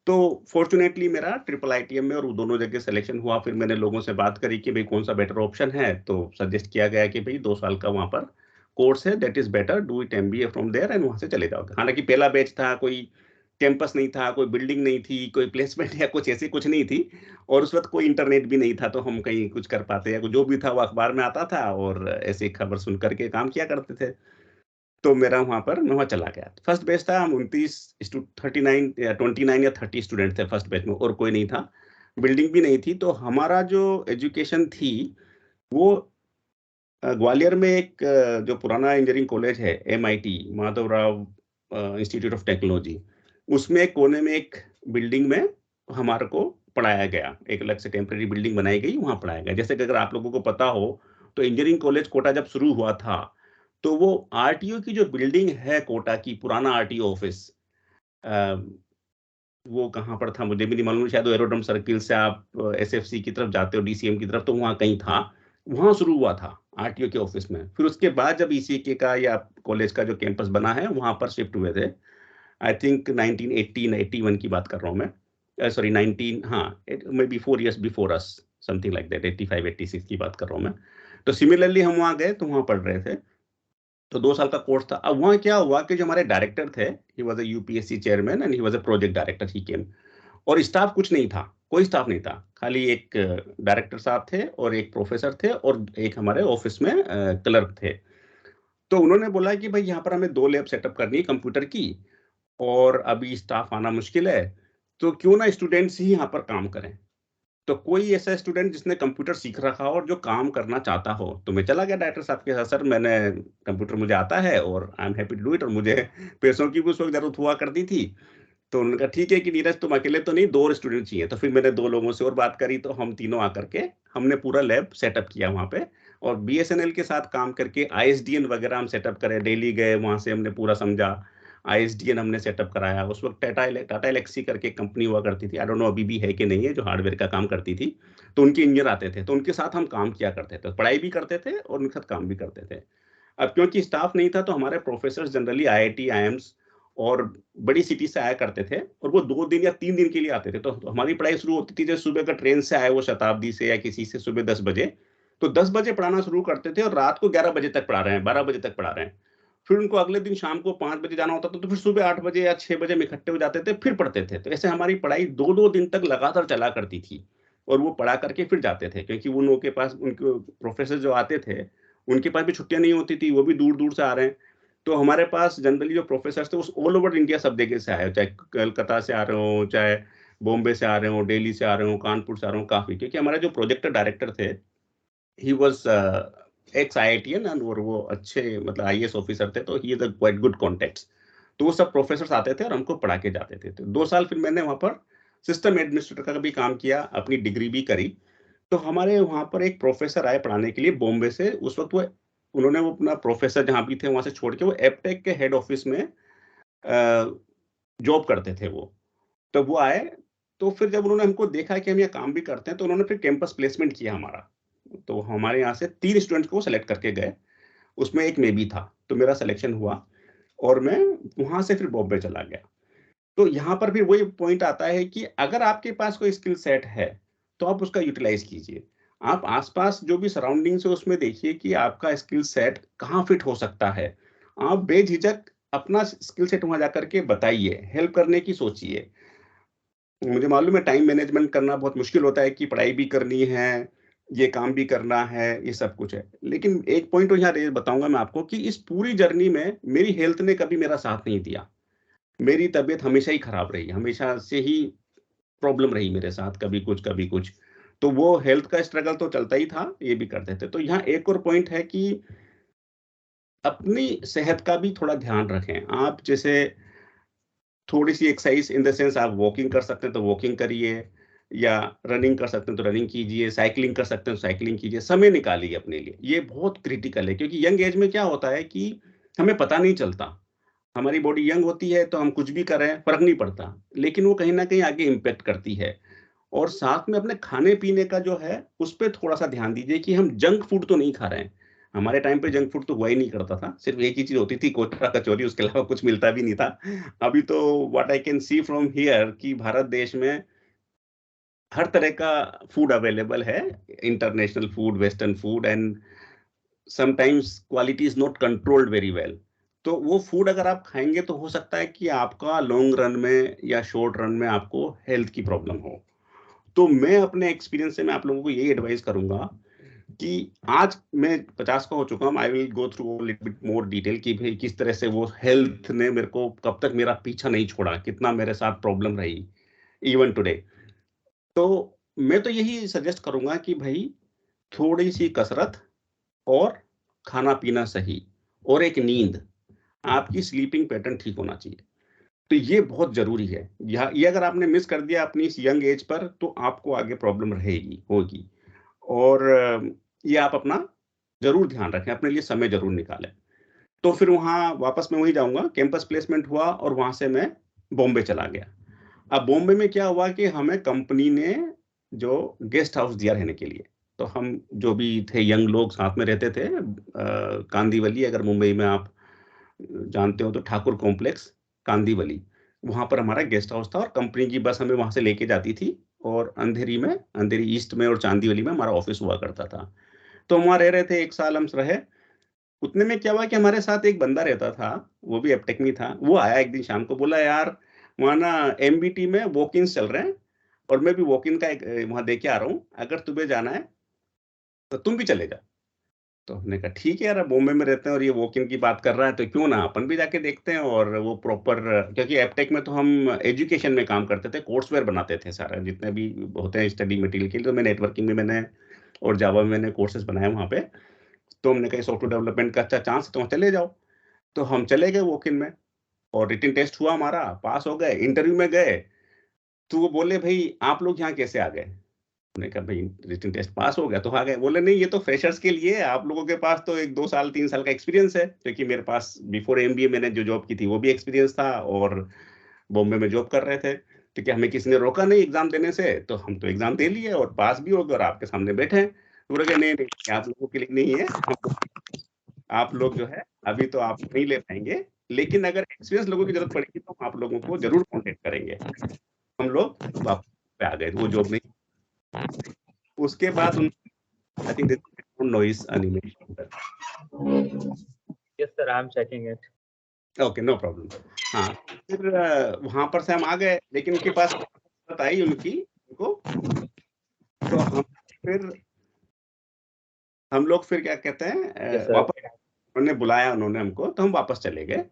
तो फॉर्चुनेटली मेरा ट्रिपल आईटीएम में और वो दोनों जगह सिलेक्शन हुआ। फिर मैंने लोगों से बात करी कि भाई कौन सा बेटर ऑप्शन है, तो सजेस्ट किया गया कि भाई 2 साल का वहां पर कोर्स है, that is better, do it MBA from there, and वहां से चले जाओगे। हालांकि पहला बैच था, कोई कैंपस नहीं था, कोई बिल्डिंग नहीं थी, कोई प्लेसमेंट या कुछ ऐसी कुछ नहीं थी, और उस वक्त कोई इंटरनेट भी नहीं था, तो हम कहीं कुछ कर पाते, या जो भी था वो अखबार में आता था, और ऐसी खबर सुन करके काम किया करते थे। तो मेरा मैं वहाँ चला गया। फर्स्ट बैच था, हम 39 या 29 या 30 स्टूडेंट थे फर्स्ट बैच में, और कोई नहीं था, बिल्डिंग भी नहीं थी। तो हमारा जो एजुकेशन थी वो ग्वालियर में एक जो पुराना इंजीनियरिंग कॉलेज है, MIT, Madhavrao institute of technology, उसमें एक कोने में एक बिल्डिंग में हमारे को पढ़ाया गया। एक अलग से टेम्परेरी बिल्डिंग बनाई गई, वहाँ पढ़ाया गया। जैसे कि अगर आप लोगों को पता हो तो इंजीनियरिंग कॉलेज कोटा जब शुरू हुआ था, तो वो RTO की जो बिल्डिंग है कोटा की, पुराना RTO ऑफिस, वो कहाँ पर था मुझे भी नहीं मालूम, शायद एरोड्रम सर्किल से आप SFC की तरफ जाते हो, DCM की तरफ, तो वहाँ कहीं था, वहाँ शुरू हुआ था RTO के ऑफिस में। फिर उसके बाद जब ECK का या कॉलेज का जो कैंपस बना है, वहाँ पर शिफ्ट हुए थे। आई थिंक 1981 की बात कर रहा हूँ मैं, सॉरी 19, हाँ, may be 4 years before us, something like that, 85-86 की बात कर रहा हूँ मैं। तो सिमिलरली हम वहाँ गए, तो वहाँ पढ़ रहे थे, तो 2 साल का कोर्स था। अब वहाँ क्या हुआ कि जो हमारे डायरेक्टर थे, he was a UPSC chairman and he was a project director, he came, और स्टाफ कुछ नहीं था, कोई स्टाफ नहीं था, खाली एक डायरेक्टर साहब थे और एक प्रोफेसर थे और एक हमारे ऑफिस में क्लर्क थे। तो उन्होंने बोला कि भाई यहाँ पर हमें 2 लैब सेटअप करनी है कंप्यूटर की, और अभी स्टाफ आना मुश्किल है, तो क्यों ना स्टूडेंट्स ही यहाँ पर काम करें। तो कोई ऐसा स्टूडेंट जिसने कंप्यूटर सीख रखा हो और जो काम करना चाहता हो, तो मैं चला गया डायरेक्टर साहब के साथ, सर मैंने कंप्यूटर मुझे आता है और I am happy to do it, और मुझे पैसों की भी उस वक्त जरूरत हुआ करती थी। तो उन्होंने कहा ठीक है कि नीरज तुम अकेले तो नहीं, 2 और स्टूडेंट चाहिए। तो फिर मैंने 2 लोगों से और बात करी, तो हम तीनों आकर के हमने पूरा लैब सेटअप किया वहाँ पे, और BSNL के साथ काम करके ISDN वगैरह हम सेटअप करे, दिल्ली गए, वहाँ से हमने पूरा समझा, ISDN हमने सेटअप कराया। उस वक्त टाटा एलेक्सी करके एक कंपनी हुआ करती थी, आई डोंट नो अभी भी है कि नहीं है, जो हार्डवेयर का काम करती थी। तो उनके इंजीनियर आते थे, तो उनके साथ हम काम किया करते थे, पढ़ाई भी करते थे और उनके साथ काम भी करते थे। अब क्योंकि स्टाफ नहीं था, तो हमारे प्रोफेसर जनरली IIT, IIMs और बड़ी सिटी से आया करते थे, और वो 2 दिन या 3 दिन के लिए आते थे। तो हमारी पढ़ाई शुरू होती थी, जैसे सुबह का ट्रेन से आए वो शताब्दी से या किसी से, सुबह 10 बजे, तो 10 बजे पढ़ाना शुरू करते थे और रात को 11 बजे तक पढ़ा रहे हैं, 12 बजे तक पढ़ा रहे हैं। फिर उनको अगले दिन शाम को 5 बजे जाना होता था, तो फिर सुबह 8 बजे या 6 बजे में इकट्ठे हो जाते थे, फिर पढ़ते थे। तो ऐसे हमारी पढ़ाई 2-2 दिन तक लगातार चला करती थी, और वो पढ़ा करके फिर जाते थे, क्योंकि उन लोगों के पास, उनके प्रोफेसर जो आते थे, उनके पास भी छुट्टियां नहीं होती थी, वो भी दूर-दूर से आ रहे हैं। तो हमारे पास जनरली जो प्रोफेसर थे, उस ऑल ओवर इंडिया सब जगह से आए, चाहे कलकत्ता से आ रहे हो, चाहे बॉम्बे से आ रहे हो, दिल्ली से आ रहे हो, कानपुर से आ रहे हो, काफी, क्योंकि हमारा जो प्रोजेक्टर डायरेक्टर थे, ही वाज एक्स IITian, और वो अच्छे मतलब IAS ऑफिसर थे, तो he is a quite good contacts. तो वो सब प्रोफेसर आते थे और हमको पढ़ा के जाते थे। तो 2 साल फिर मैंने वहाँ पर सिस्टम एडमिनिस्ट्रेटर का भी काम किया, अपनी डिग्री भी करी। तो हमारे वहाँ पर एक प्रोफेसर आए पढ़ाने के लिए बॉम्बे से। उस वक्त वो, उन्होंने वो अपना प्रोफेसर जहाँ भी थे वहाँ से छोड़ के वो एपटेक के हेड ऑफिस में जॉब करते थे वो। तो वो आए, तो फिर जब उन्होंने हमको देखा कि हम यहाँ काम भी करते हैं, तो उन्होंने फिर कैंपस प्लेसमेंट किया हमारा। तो हमारे यहाँ से 3 स्टूडेंट्स को सेलेक्ट करके गए, उसमें एक मैं भी था। तो मेरा सिलेक्शन हुआ और मैं वहाँ से फिर बॉम्बे चला गया। तो यहाँ पर भी वही पॉइंट आता है कि अगर आपके पास कोई स्किल सेट है, तो आप उसका यूटिलाइज कीजिए। आप आसपास जो भी सराउंडिंग्स है, उसमें देखिए कि आपका स्किल सेट कहाँ फिट हो सकता है। आप बेझिझक अपना स्किल सेट वहाँ जाकर के बताइए, हेल्प करने की सोचिए। मुझे मालूम है टाइम मैनेजमेंट करना बहुत मुश्किल होता है, कि पढ़ाई भी करनी है, ये काम भी करना है, ये सब कुछ है। लेकिन एक पॉइंट तो यहाँ बताऊंगा मैं आपको, कि इस पूरी जर्नी में मेरी हेल्थ ने कभी मेरा साथ नहीं दिया। मेरी तबीयत हमेशा ही खराब रही, हमेशा से ही प्रॉब्लम रही मेरे साथ, कभी कुछ कभी कुछ। तो वो हेल्थ का स्ट्रगल तो चलता ही था, ये भी करते थे। तो यहाँ एक और पॉइंट है कि अपनी सेहत का भी थोड़ा ध्यान रखें। आप जैसे थोड़ी सी एक्सरसाइज इन द सेंस, आप वॉकिंग कर सकते हैं तो वॉकिंग करिए, या रनिंग कर सकते हैं तो रनिंग कीजिए, साइकिलिंग कर सकते हैं तो साइकिलिंग कीजिए, समय निकालिए अपने लिए। ये बहुत क्रिटिकल है, क्योंकि यंग एज में क्या होता है कि हमें पता नहीं चलता। हमारी बॉडी यंग होती है तो हम कुछ भी करें, फर्क नहीं पड़ता, लेकिन वो कहीं ना कहीं आगे इम्पेक्ट करती है। और साथ में अपने खाने पीने का जो है, उस पर थोड़ा सा ध्यान दीजिए कि हम जंक फूड तो नहीं खा रहे हैं। हमारे टाइम पे जंक फूड तो हुआ ही नहीं करता था, सिर्फ एक ही चीज होती थी, कोटा कचौरी, उसके अलावा कुछ मिलता भी नहीं था। अभी तो what I can see from here, कि भारत देश में हर तरह का फूड अवेलेबल है, international food, western food, and sometimes quality is not controlled very well. तो वो फूड अगर आप खाएंगे, तो हो सकता है कि आपका लॉन्ग रन में या शॉर्ट रन में आपको हेल्थ की प्रॉब्लम हो। तो मैं अपने एक्सपीरियंस से मैं आप लोगों को यही एडवाइस करूंगा कि आज मैं 50 का हो चुका हूँ, I will go through little bit more detail, कि भाई किस तरह से वो हेल्थ ने मेरे को कब तक मेरा पीछा नहीं छोड़ा, कितना मेरे साथ प्रॉब्लम रही इवन टुडे। तो मैं तो यही सजेस्ट करूंगा कि भाई थोड़ी सी कसरत और खाना पीना सही और एक नींद, आपकी स्लीपिंग पैटर्न ठीक होना चाहिए। तो ये बहुत जरूरी है। ये अगर आपने मिस कर दिया अपनी इस यंग एज पर, तो आपको आगे प्रॉब्लम रहेगी, होगी। और ये आप अपना जरूर ध्यान रखें, अपने लिए समय जरूर निकालें। तो फिर वहाँ वापस मैं वही जाऊंगा, कैंपस प्लेसमेंट हुआ और वहां से मैं बॉम्बे चला गया। अब बॉम्बे में क्या हुआ कि हमें कंपनी ने जो गेस्ट हाउस दिया रहने के लिए, तो हम जो भी थे यंग लोग साथ में रहते थे, कांदीवली, अगर मुंबई में आप जानते हो तो ठाकुर कॉम्प्लेक्स कांदीवली, वहां पर हमारा गेस्ट हाउस था और कंपनी की बस हमें वहां से लेके जाती थी। और अंधेरी ईस्ट में और चांदीवली में हमारा ऑफिस हुआ करता था। तो हम वहां रह रहे थे, 1 साल हम रहे। उतने में क्या हुआ कि हमारे साथ एक बंदा रहता था, वो भी एपटेक में था। वो आया एक दिन शाम को, बोला यार वहाँ ना एमबीटी में वॉक इन चल रहे हैं और मैं भी वॉक इन का एक वहां दे के आ रहा हूँ, अगर तुम्हें जाना है तो तुम भी चले जाओ। तो हमने कहा ठीक है यार, अब बॉम्बे में रहते हैं और ये वॉक इन की बात कर रहा है तो क्यों ना अपन भी जाके देखते हैं। और वो प्रॉपर, क्योंकि एपटेक में तो हम एजुकेशन में काम करते थे, कोर्सवेयर बनाते थे, सारा जितने भी होते हैं स्टडी मटेरियल के लिए। तो मैं नेटवर्किंग में मैंने और जावा में मैंने कोर्सेज बनाए वहाँ पे। तो हमने कहा सॉफ्टवेयर डेवलपमेंट का अच्छा चांस है तो चले जाओ। तो हम चले गए वॉक इन में और रिटन टेस्ट हुआ, हमारा पास हो गए। इंटरव्यू में गए तो वो बोले भाई आप लोग यहाँ कैसे आ गए। हमने कहा भाई रिटन टेस्ट पास हो गया तो आ गए। बोले नहीं, ये तो फ्रेशर्स के लिए है, आप लोगों के पास तो 1-2 साल 3 साल का एक्सपीरियंस है। क्योंकि मेरे पास बिफोर एमबीए मैंने जो जॉब की थी वो भी एक्सपीरियंस था और बॉम्बे में जॉब कर रहे थे। क्योंकि हमें किसी ने रोका नहीं एग्जाम देने से, तो हम तो एग्जाम दे लिए और पास भी हो गए और आपके सामने बैठे हैं। तो बोले नहीं नहीं, आप लोगों के लिए नहीं है, आप लोग जो है अभी तो आप नहीं ले पाएंगे, लेकिन अगर एक्सपीरियंस लोगों की जरूरत पड़ेगी तो हम आप लोगों को जरूर कॉन्टेक्ट करेंगे। हम लोग वापस पे आ गए, वो जॉब नहीं। उसके बाद I think noise animation. Yes, sir. I'm checking it. Okay, no problem. हाँ, फिर वहां पर से हम आ गए, लेकिन उनके पास बात आई उनकी उनको। तो हम लोग फिर क्या कहते हैं, Yes, sir. वापस उन्होंने बुलाया, उन्होंने हमको, तो हम वापस चले गए।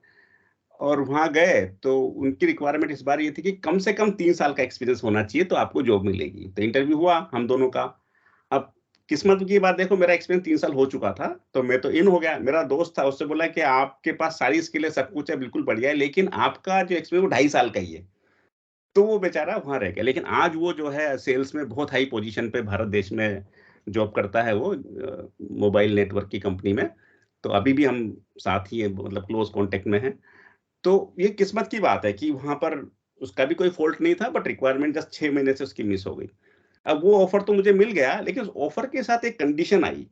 और वहां गए तो उनकी रिक्वायरमेंट इस बार ये थी कि कम से कम 3 साल का एक्सपीरियंस होना चाहिए तो आपको जॉब मिलेगी। तो इंटरव्यू हुआ हम दोनों का। अब किस्मत की बात देखो, मेरा एक्सपीरियंस 3 साल हो चुका था तो मैं तो इन हो गया। मेरा दोस्त था, उससे बोला कि आपके पास सारी स्किल है, सब कुछ है, बिल्कुल बढ़िया है, लेकिन आपका जो एक्सपीरियंस वो 2.5 साल का ही है। तो वो बेचारा वहां रह गया। लेकिन आज वो जो है सेल्स में बहुत हाई पोजीशन पे भारत देश में जॉब करता है, वो मोबाइल नेटवर्क की कंपनी में। तो अभी भी हम साथ ही हैं, मतलब क्लोज कांटेक्ट में हैं। तो ये किस्मत की बात है कि वहां पर उसका भी कोई फॉल्ट नहीं था, बट रिक्वायरमेंट जस्ट 6 महीने से उसकी मिस हो गई। अब वो ऑफर तो मुझे मिल गया, लेकिन उस ऑफर के साथ एक कंडीशन आई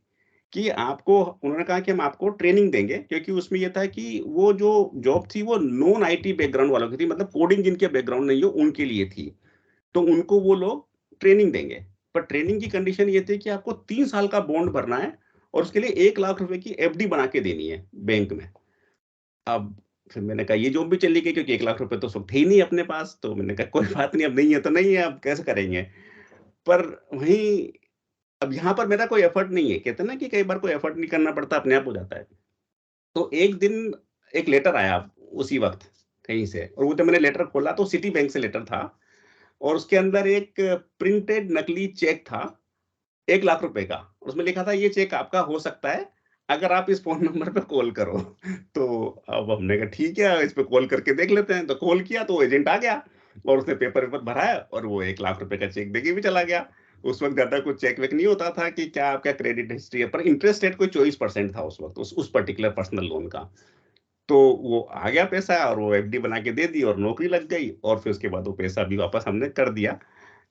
कि आपको, उन्होंने कहा कि हम आपको ट्रेनिंग देंगे। क्योंकि उसमें ये था कि वो जो जॉब थी वो नॉन आईटी बैकग्राउंड वालों की थी, मतलब कोडिंग जिनके बैकग्राउंड नहीं हो उनके लिए थी। तो उनको वो लोग ट्रेनिंग देंगे। पर ट्रेनिंग की कंडीशन ये थी कि आपको 3 साल का बॉन्ड भरना है और उसके लिए 1 लाख रुपए की एफडी बना के देनी है बैंक में। अब फिर मैंने कहा ये जॉब भी चली गई, क्योंकि 1 लाख रुपए तो उस वक्त थे ही नहीं अपने पास। तो मैंने कहा कोई बात नहीं, अब नहीं है तो नहीं है, अब कैसे करेंगे। पर वहीं, अब यहाँ पर मेरा कोई एफर्ट नहीं है। कहते हैं ना कि कई बार कोई एफर्ट नहीं करना पड़ता, अपने आप हो जाता है। तो एक दिन एक लेटर आया उसी वक्त कहीं से, और वो जब मैंने लेटर खोला तो सिटी बैंक से लेटर था। और उसके अंदर एक प्रिंटेड नकली चेक था 1 लाख रुपए का। उसमें लिखा था ये चेक आपका हो सकता है अगर आप इस फोन नंबर पे कॉल करो। तो अब हमने कहा ठीक है, इस पे कॉल करके देख लेते हैं। तो कॉल किया तो एजेंट आ गया और उसने पेपर वेपर भराया और वो 1 लाख रुपए का चेक देके भी चला गया। उस वक्त ज्यादा कुछ चेक वेक नहीं होता था कि क्या आपका क्रेडिट हिस्ट्री है, पर इंटरेस्ट रेट कोई 24% था उस वक्त उस पर्टिकुलर पर्सनल लोन का। तो वो आ गया पैसा और वो एफडी बना के दे दी और नौकरी लग गई। और फिर उसके बाद वो पैसा भी वापस हमने कर दिया,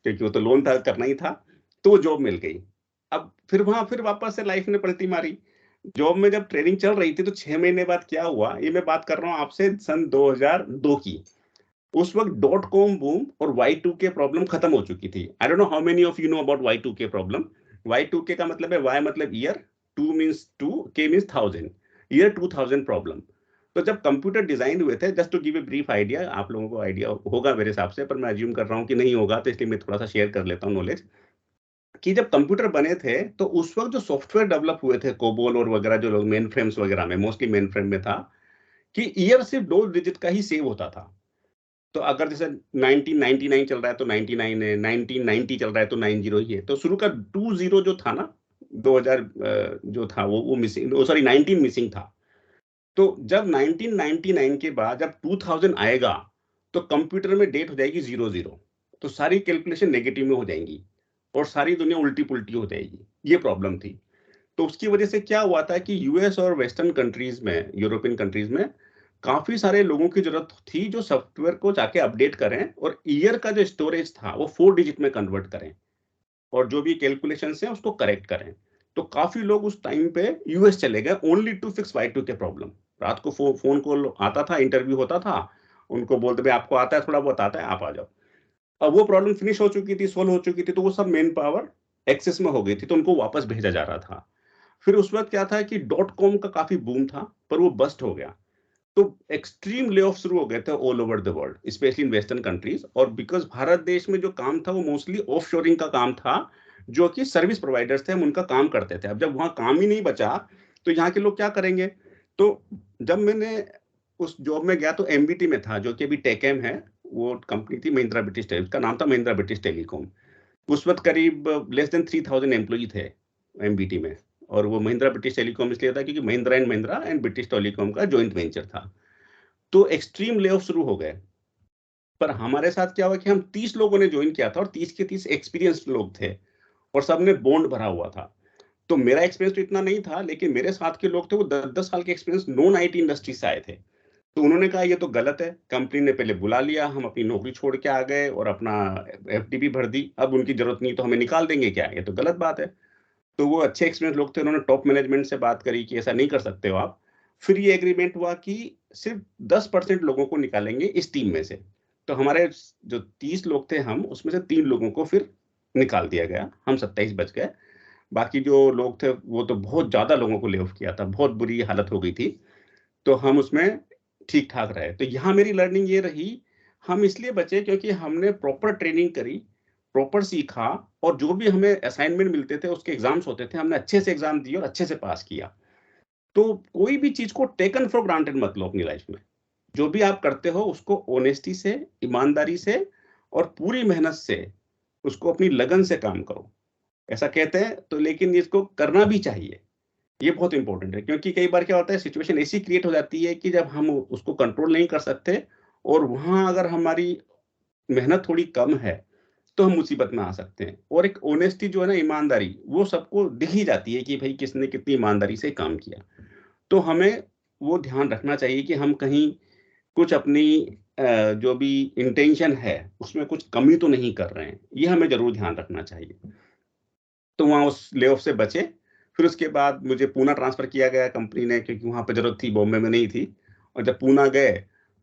क्योंकि वो तो लोन था, करना ही था। तो वो जॉब मिल गई। अब फिर वहां फिर वापस से लाइफ ने पलटी मारी। जॉब में जब ट्रेनिंग चल रही थी तो 6 महीने बाद क्या हुआ, ये मैं बात कर रहा हूँ आपसे सन 2002 की। उस वक्त डॉट कॉम बूम और Y2K प्रॉब्लम खत्म हो चुकी थी। I don't know how many of you know about Y2K problem. Y2K का मतलब है, Y मतलब year, 2 means 2, K means 1000, year 2000 problem. तो जब कंप्यूटर डिजाइन हुए थे, just to give a brief idea, आप लोगों को आइडिया होगा मेरे हिसाब से, पर मैं अज्यूम कर रहा हूँ कि नहीं होगा, तो इसलिए मैं थोड़ा सा शेयर कर लेता हूँ नॉलेज। कि जब कंप्यूटर बने थे तो उस वक्त जो सॉफ्टवेयर डेवलप हुए थे, कोबोल और वगैरह, जो लोग मेन फ्रेम्स वगैरह में, मोस्टली मेन फ्रेम में था कि ईयर सिर्फ 2 डिजिट का ही सेव होता था। तो अगर जैसे 1999 चल रहा है तो 99 है, 1990 चल रहा है तो 90 ही है। तो शुरू का 20 जो था ना, 2000 जो था वो मिसिंग, सॉरी 19 मिसिंग था। तो जब 1999 के बाद जब 2000 आएगा तो कंप्यूटर में डेट हो जाएगी 00, तो सारी कैलकुलेशन नेगेटिव में हो जाएंगी और सारी दुनिया उल्टी पुल्टी हो जाएगी। ये प्रॉब्लम थी। तो उसकी वजह से क्या हुआ था कि यूएस और वेस्टर्न कंट्रीज में, यूरोपियन कंट्रीज में काफी सारे लोगों की जरूरत थी जो सॉफ्टवेयर को जाके अपडेट करें और ईयर का जो स्टोरेज था वो 4 डिजिट में कन्वर्ट करें और जो भी कैलकुलेशन है उसको करेक्ट करें। तो काफी लोग उस टाइम पे यूएस चले गए only to fix Y2K problem. रात को फोन कॉल आता था, इंटरव्यू होता था, उनको बोलते भाई आपको आता है, थोड़ा बहुत आता है, आप आ जाओ। अब वो प्रॉब्लम फिनिश हो चुकी थी, सोल्व हो चुकी थी, तो वो सब मेन पावर एक्सेस में हो गई थी, तो उनको वापस भेजा जा रहा था। फिर उस वक्त क्या था कि .com का काफी बूम था पर वो बस्ट हो गया। तो एक्सट्रीम ले ऑफ शुरू हो गए थे all over the world, specially in western countries. और बिकॉज भारत देश में जो काम था वो मोस्टली ऑफ शोरिंग का काम था, जो कि सर्विस प्रोवाइडर्स थे, हम उनका काम करते थे। अब जब वहां काम ही नहीं बचा तो यहाँ के लोग क्या करेंगे। तो जब मैंने उस जॉब में गया तो एमबीटी में था, जो कि अभी टेकएम है, वो कंपनी थी महिंद्रा ब्रिटिश टेलीकॉम, का नाम था महिंद्रा ब्रिटिश टेलीकॉम। उस वक्त करीब लेस देन 3000 एम्प्लॉई थे एमबीटी में। और वो महिंद्रा ब्रिटिश टेलीकॉम इसलिए था क्योंकि महिंद्रा एंड ब्रिटिश टेलीकॉम का जॉइंट वेंचर था। तो एक्सट्रीम ले ऑफ शुरू हो गए। पर हमारे साथ क्या हुआ कि हम 30 लोगों ने ज्वाइन किया था और 30 के 30 एक्सपीरियंस्ड लोग थे और सबने बॉन्ड भरा हुआ था। तो मेरा एक्सपीरियंस तो इतना नहीं था, लेकिन मेरे साथ के लोग थे वो 10-10 साल के एक्सपीरियंस नॉन आईटी इंडस्ट्री से आए थे। तो उन्होंने कहा ये तो गलत है, कंपनी ने पहले बुला लिया, हम अपनी नौकरी छोड़ के आ गए और अपना एफडी भी भर दी, अब उनकी जरूरत नहीं तो हमें निकाल देंगे क्या, ये तो गलत बात है। तो वो अच्छे एक्सपीरियंस लोग थे, उन्होंने टॉप मैनेजमेंट से बात करी कि ऐसा नहीं कर सकते हो आप। फिर ये एग्रीमेंट हुआ कि सिर्फ 10% लोगों को निकालेंगे इस टीम में से। तो हमारे जो 30 लोग थे हम, उसमें से 3 लोगों को फिर निकाल दिया गया, हम 27 बच गए। बाकी जो लोग थे वो तो बहुत ज्यादा लोगों को ले ऑफ किया था, बहुत बुरी हालत हो गई थी। तो हम उसमें ठीक ठाक रहे। तो यहाँ मेरी लर्निंग ये रही, हम इसलिए बचे क्योंकि हमने प्रॉपर ट्रेनिंग करी, प्रॉपर सीखा, और जो भी हमें असाइनमेंट मिलते थे, उसके एग्जाम्स होते थे, हमने अच्छे से एग्जाम दिए और अच्छे से पास किया। तो कोई भी चीज को टेकन फॉर ग्रांटेड मत लो अपनी लाइफ में। जो भी आप करते हो उसको ऑनेस्टी से, ईमानदारी से और पूरी मेहनत से, उसको अपनी लगन से काम करो। ऐसा कहते हैं तो, लेकिन इसको करना भी चाहिए। ये बहुत इंपॉर्टेंट है, क्योंकि कई बार क्या होता है, सिचुएशन ऐसी क्रिएट हो जाती है कि जब हम उसको कंट्रोल नहीं कर सकते और वहां अगर हमारी मेहनत थोड़ी कम है तो हम मुसीबत में आ सकते हैं। और एक ऑनेस्टी जो है ना, ईमानदारी, वो सबको दिख ही जाती है कि भाई किसने कितनी ईमानदारी से काम किया। तो हमें वो ध्यान रखना चाहिए कि हम कहीं कुछ अपनी जो भी इंटेंशन है उसमें कुछ कमी तो नहीं कर रहे हैं, ये हमें जरूर ध्यान रखना चाहिए। तो वहां उस ले ऑफ से बचे। फिर उसके बाद मुझे पूना ट्रांसफर किया गया कंपनी ने, क्योंकि वहां पर जरूरत थी, बॉम्बे में नहीं थी। और जब पूना गए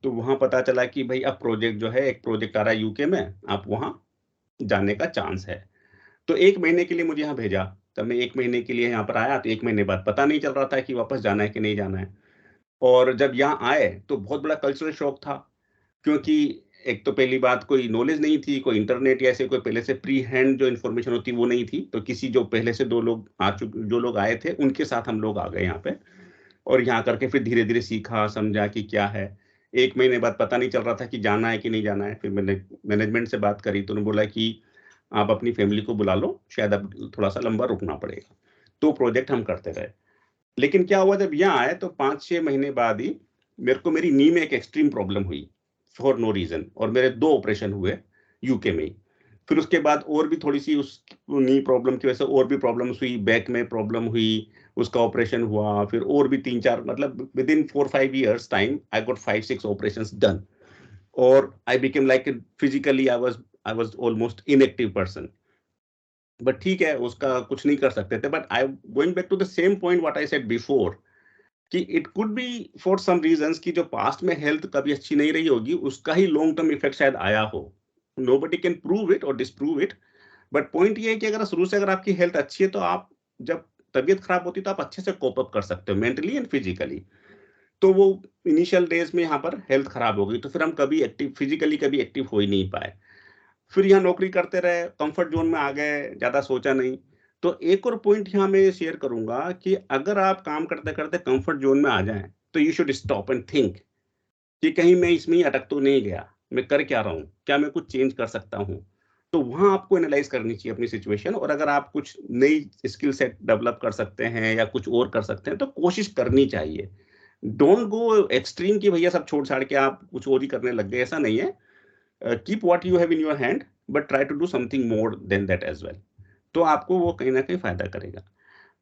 तो वहां पता चला कि भाई अब प्रोजेक्ट जो है, एक प्रोजेक्ट आ रहा है यूके में, आप वहां जाने का चांस है। तो 1 महीने के लिए मुझे यहाँ भेजा। तब मैं 1 महीने के लिए यहाँ पर आया, तो 1 महीने बाद पता नहीं चल रहा था कि वापस जाना है कि नहीं जाना है। और जब यहाँ आए तो बहुत बड़ा कल्चरल शॉक था, क्योंकि एक तो पहली बात, कोई नॉलेज नहीं थी, कोई इंटरनेट या ऐसे कोई पहले से प्री हैंड जो इन्फॉर्मेशन होती वो नहीं थी। तो किसी जो पहले से 2 लोग जो लोग आए थे उनके साथ हम लोग आ गए यहाँ पे। और यहाँ करके फिर धीरे धीरे सीखा, समझा कि क्या है। 1 महीने बाद पता नहीं चल रहा था कि जाना है कि नहीं जाना है। फिर मैंने मैनेजमेंट से बात करी तो उन्होंने बोला कि आप अपनी फैमिली को बुला लो, शायद अब थोड़ा सा लंबा रुकना पड़ेगा। तो प्रोजेक्ट हम करते रहे। लेकिन क्या हुआ, जब यहाँ आए तो 5-6 महीने बाद ही मेरे को मेरी नी में एक एक्सट्रीम प्रॉब्लम हुई फॉर नो रीजन, और मेरे 2 ऑपरेशन हुए यूके में ही। फिर उसके बाद और भी थोड़ी सी उस नी प्रॉब्लम की वजह से और भी प्रॉब्लम्स हुई, बैक में प्रॉब्लम हुई, उसका ऑपरेशन हुआ। फिर और भी 3-4, मतलब with in 4-5 years time I got 5-6 operations done. और I became like physically I was almost inactive person. But ठीक है, उसका कुछ नहीं कर सकते थे। But I going back to the same point what I said before, कि it could be for some reasons कि जो पास्ट में हेल्थ कभी अच्छी नहीं रही होगी, उसका ही लॉन्ग टर्म इफेक्ट शायद आया हो। नोबडी कैन प्रूव इट और डिसप्रूव इट। बट पॉइंट ये है कि अगर शुरू से अगर आपकी हेल्थ अच्छी है तो आप, जब तबीयत खराब होती है तो आप अच्छे से कोप अप कर सकते हो मेंटली एंड फिजिकली। तो वो इनिशियल डेज में यहाँ पर हेल्थ खराब हो गई, तो फिर हम कभी एक्टिव, फिजिकली कभी एक्टिव हो ही नहीं पाए। फिर यहाँ नौकरी करते रहे, कंफर्ट जोन में आ गए, ज्यादा सोचा नहीं। तो एक और पॉइंट यहाँ मैं शेयर करूंगा कि अगर आप काम करते करते कंफर्ट जोन में आ जाएं तो you should stop and think कि कहीं मैं इसमें ही अटक तो नहीं गया, मैं कर क्या रहा हूँ, क्या मैं कुछ चेंज कर सकता हूँ। तो वहां आपको एनालाइज करनी चाहिए अपनी सिचुएशन, और अगर आप कुछ नई स्किल सेट डेवलप कर सकते हैं या कुछ और कर सकते हैं तो कोशिश करनी चाहिए। डोंट गो एक्सट्रीम कि भैया सब छोड़ छाड़ के आप कुछ और ही करने लग गए, ऐसा नहीं है। Keep what you have in your hand but try to do something more than that as well, तो आपको वो कहीं ना कहीं फायदा करेगा।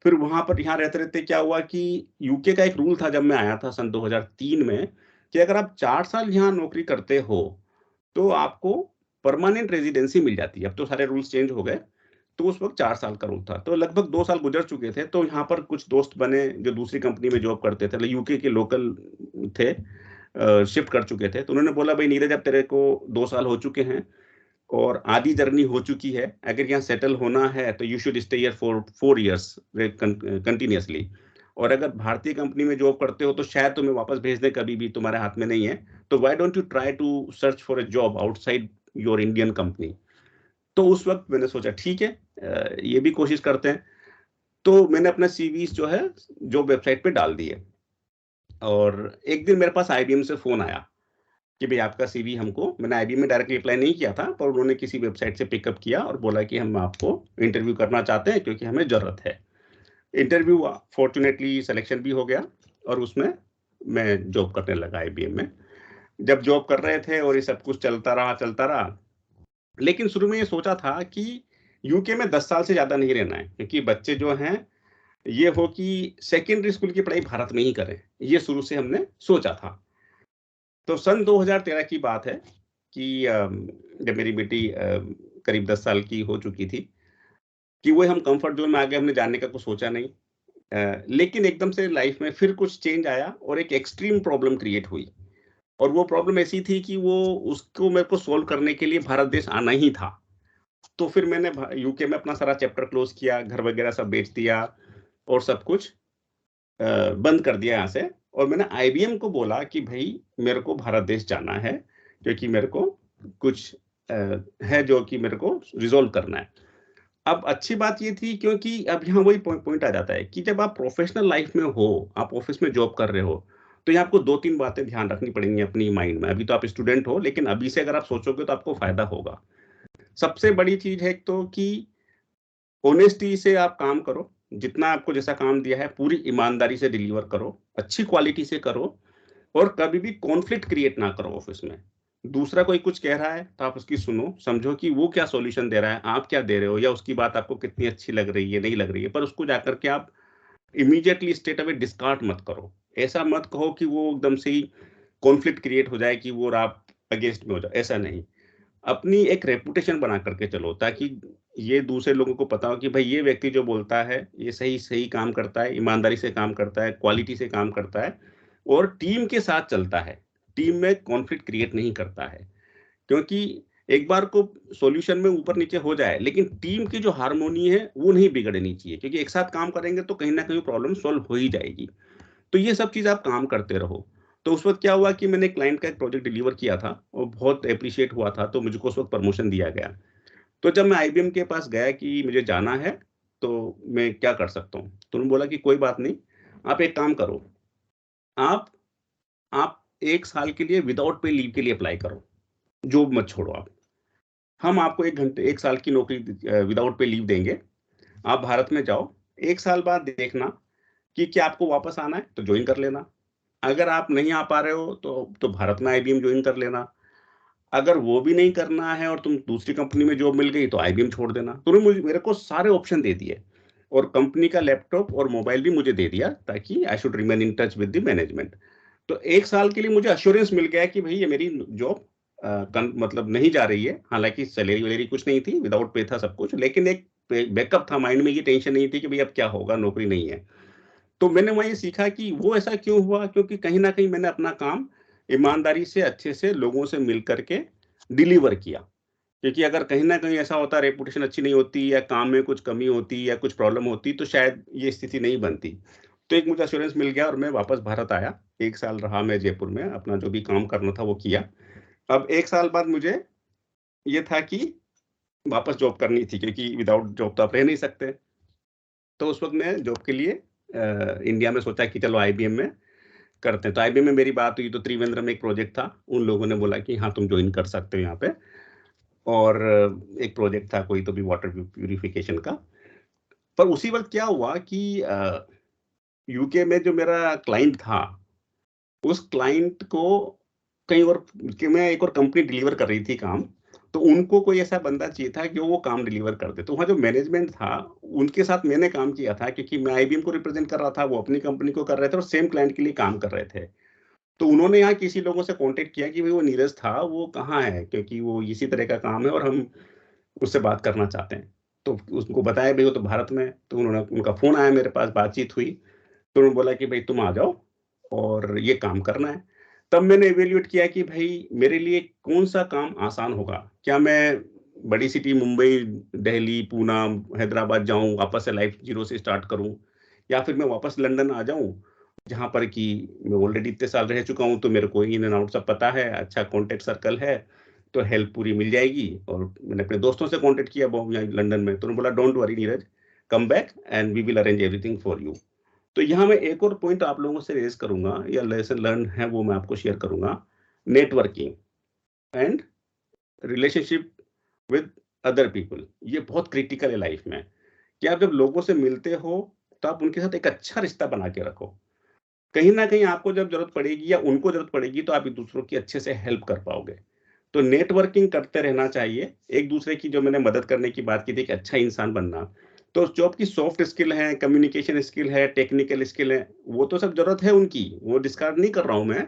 फिर वहां पर यहाँ रहते रहते क्या हुआ कि यूके का एक रूल था जब मैं आया था सन 2003 में, कि अगर आप 4 साल यहाँ नौकरी करते हो तो आपको परमानेंट रेजिडेंसी मिल जाती है। अब तो सारे रूल्स चेंज हो गए, तो उस वक्त 4 साल का रूल था। तो लगभग 2 साल गुजर चुके थे, तो यहाँ पर कुछ दोस्त बने जो दूसरी कंपनी में जॉब करते थे, यूके के लोकल थे, शिफ्ट कर चुके थे। तो उन्होंने बोला, भाई नीरज, अब तेरे को 2 साल हो चुके हैं और आधी जर्नी हो चुकी है, अगर यहाँ सेटल होना है तो you should stay here for 4 years continuously. और अगर भारतीय कंपनी में जॉब करते हो तो शायद तुम्हें वापस भेज दें, कभी भी तुम्हारे हाथ में नहीं है। तो why don't you try to search for a job outside your Indian company. तो उस वक्त मैंने सोचा ठीक है, ये भी कोशिश करते हैं। तो मैंने अपना सीवी जो है जॉब वेबसाइट पे डाल दिए, और एक दिन मेरे पास आईबीएम से फोन आया कि भाई आपका सीवी हमको, मैंने आईबीएम में डायरेक्टली अप्लाई नहीं किया था, पर उन्होंने किसी वेबसाइट से पिकअप किया और बोला कि हम आपको इंटरव्यू करना चाहते हैं क्योंकि हमें जरूरत है। इंटरव्यू फॉर्चुनेटली सिलेक्शन भी हो गया, और उसमें मैं जॉब करने लगा आईबीएम में। जब जॉब कर रहे थे और ये सब कुछ चलता रहा, लेकिन शुरू में ये सोचा था कि यूके में 10 साल से ज्यादा नहीं रहना है, क्योंकि बच्चे जो हैं ये हो कि सेकेंडरी स्कूल की पढ़ाई भारत में ही करें, ये शुरू से हमने सोचा था। तो सन 2013 की बात है कि जब मेरी बेटी करीब 10 साल की हो चुकी थी, कि वो हम कंफर्ट जोन में आ गए, हमने जानने का कुछ सोचा नहीं। लेकिन एकदम से लाइफ में फिर कुछ चेंज आया और एक एक्सट्रीम प्रॉब्लम क्रिएट हुई, और वो प्रॉब्लम ऐसी थी कि वो उसको मेरे को सोल्व करने के लिए भारत देश आना ही था। तो फिर मैंने यूके में अपना सारा चैप्टर क्लोज किया, घर वगैरह सब बेच दिया और सब कुछ बंद कर दिया यहाँ से। और मैंने आईबीएम को बोला कि भाई मेरे को भारत देश जाना है, क्योंकि मेरे को कुछ है जो कि मेरे को रिजोल्व करना है। अब अच्छी बात ये थी, क्योंकि अब यहाँ वही पॉइंट आ जाता है कि जब आप प्रोफेशनल लाइफ में हो, आप ऑफिस में जॉब कर रहे हो, तो ये आपको 2-3 बातें ध्यान रखनी पड़ेंगी अपनी माइंड में। अभी तो आप स्टूडेंट हो, लेकिन अभी से अगर आप सोचोगे तो आपको फायदा होगा। सबसे बड़ी चीज है एक तो कि ऑनेस्टी से आप काम करो, जितना आपको जैसा काम दिया है पूरी ईमानदारी से डिलीवर करो, अच्छी क्वालिटी से करो, और कभी भी कॉन्फ्लिक्ट क्रिएट ना करो ऑफिस में। दूसरा कोई कुछ कह रहा है तो आप उसकी सुनो, समझो कि वो क्या सॉल्यूशन दे रहा है, आप क्या दे रहे हो, या उसकी बात आपको कितनी अच्छी लग रही है, नहीं लग रही है, पर उसको जाकर के आप इमीडिएटली स्ट्रेट अवे डिस्कार्ड मत करो। ऐसा मत कहो कि वो एकदम से ही कॉन्फ्लिक्ट क्रिएट हो जाए कि वो आप अगेंस्ट में हो जाए, ऐसा नहीं। अपनी एक रेपुटेशन बना करके चलो, ताकि ये दूसरे लोगों को पता हो कि भाई ये व्यक्ति जो बोलता है ये सही सही काम करता है, ईमानदारी से काम करता है, क्वालिटी से काम करता है, और टीम के साथ चलता है, टीम में कॉन्फ्लिक्ट क्रिएट नहीं करता है। क्योंकि एक बार को सॉल्यूशन में ऊपर नीचे हो जाए, लेकिन टीम की जो हार्मोनी है वो नहीं बिगड़नी चाहिए, क्योंकि एक साथ काम करेंगे तो कहीं ना कहीं प्रॉब्लम सॉल्व हो ही जाएगी। तो ये सब चीज आप काम करते रहो। तो उस वक्त क्या हुआ कि मैंने क्लाइंट का एक प्रोजेक्ट डिलीवर किया था और बहुत अप्रिशिएट हुआ था, तो मुझको उस वक्त प्रमोशन दिया गया। तो जब मैं आईबीएम के पास गया कि मुझे जाना है तो मैं क्या कर सकता हूँ, तो उन्होंने बोला कि कोई बात नहीं, आप एक काम करो, आप आप 1 साल के लिए विदाउट पे लीव के लिए अप्लाई करो, जॉब मत छोड़ो आप। हम आपको 1 साल की नौकरी विदाउट पे लीव देंगे, आप भारत में जाओ, 1 साल बाद देखना कि क्या आपको वापस आना है तो ज्वाइन कर लेना, अगर आप नहीं आ पा रहे हो तो भारत में आईबीएम ज्वाइन कर लेना, अगर वो भी नहीं करना है और तुम दूसरी कंपनी में जॉब मिल गई तो आईबीएम छोड़ देना। तो उन्होंने मेरे को सारे ऑप्शन दे दिए, और कंपनी का लैपटॉप और मोबाइल भी मुझे दे दिया, ताकि I should remain in touch with the management. तो 1 साल के लिए मुझे अश्योरेंस मिल गया कि भाई ये मेरी जॉब मतलब नहीं जा रही है। हालांकि सैलरी वैलरी कुछ नहीं थी, विदाउट पे था सब कुछ, लेकिन एक बैकअप था माइंड में, ये टेंशन नहीं थी कि भाई अब क्या होगा, नौकरी नहीं है। तो मैंने वहाँ ये सीखा कि वो ऐसा क्यों हुआ, क्योंकि कहीं ना कहीं मैंने अपना काम ईमानदारी से अच्छे से लोगों से मिल करके डिलीवर किया। क्योंकि अगर कहीं ना कहीं ऐसा होता, रेपुटेशन अच्छी नहीं होती या काम में कुछ कमी होती या कुछ प्रॉब्लम होती, तो शायद ये स्थिति नहीं बनती। तो एक मुझे अश्योरेंस मिल गया और मैं वापस भारत आया। 1 साल रहा मैं जयपुर में, अपना जो भी काम करना था वो किया। अब 1 साल बाद मुझे ये था कि वापस जॉब करनी थी, क्योंकि विदाउट जॉब तो आप रह नहीं सकते। तो उस वक्त मैं जॉब के लिए इंडिया में सोचा कि चलो आईबीएम में करते हैं। तो आईबीएम में मेरी बात हुई, तो त्रिवेंद्रम में एक प्रोजेक्ट था, उन लोगों ने बोला कि हाँ तुम ज्वाइन कर सकते हो यहाँ पे। और एक प्रोजेक्ट था कोई तो भी वाटर प्यूरिफिकेशन का। पर उसी वक्त क्या हुआ कि यूके में जो मेरा क्लाइंट था, उस क्लाइंट को कहीं और कि मैं एक और कंपनी डिलीवर कर रही थी काम, तो उनको कोई ऐसा बंदा चाहिए था कि वो काम डिलीवर कर दे। तो वहाँ जो मैनेजमेंट था, उनके साथ मैंने काम किया था, क्योंकि मैं आईबीएम को रिप्रेजेंट कर रहा था, वो अपनी कंपनी को कर रहे थे और सेम क्लाइंट के लिए काम कर रहे थे। तो उन्होंने यहाँ किसी लोगों से कॉन्टेक्ट किया कि भाई वो नीरज था, वो कहाँ है, क्योंकि वो इसी तरह का काम है और हम उससे बात करना चाहते हैं। तो उसको बताया भाई वो तो भारत में है। तो उन्होंने, उनका फोन आया मेरे पास, बातचीत हुई, तो उन्होंने बोला कि भाई तुम आ जाओ और ये काम करना है। तब मैंने इवेल्युएट किया कि भाई मेरे लिए कौन सा काम आसान होगा। क्या मैं बड़ी सिटी मुंबई, दिल्ली, पूना, हैदराबाद जाऊं, वापस से लाइफ जीरो से स्टार्ट करूं, या फिर मैं वापस लंदन आ जाऊं, जहां पर कि मैं ऑलरेडी इतने साल रह चुका हूं, तो मेरे को इन एंड आउट सब पता है, अच्छा कॉन्टेक्ट सर्कल है, तो हेल्प पूरी मिल जाएगी। और मैंने अपने दोस्तों से कॉन्टेक्ट किया यहाँ लंदन में, तो उन्होंने बोला don't worry Neeraj, come back and we will arrange everything for you. तो यहाँ मैं एक और पॉइंट आप लोगों से रेज करूंगा, या लेसन लर्न है वो मैं आपको शेयर करूंगा। Networking and relationship with other people, ये बहुत क्रिटिकल है लाइफ में, कि आप जब लोगों से मिलते हो तो आप उनके साथ एक अच्छा रिश्ता बना के रखो। कहीं ना कहीं आपको जब जरूरत पड़ेगी या उनको जरूरत पड़ेगी तो आप एक दूसरों की अच्छे से हेल्प कर पाओगे। तो नेटवर्किंग करते रहना चाहिए, एक दूसरे की, जो मैंने मदद करने की बात की थी, कि अच्छा इंसान बनना। तो जो आपकी सॉफ्ट स्किल है, कम्युनिकेशन स्किल है, टेक्निकल स्किल है, वो तो सब जरूरत है उनकी, वो डिस्कार्ड नहीं कर रहा हूं मैं।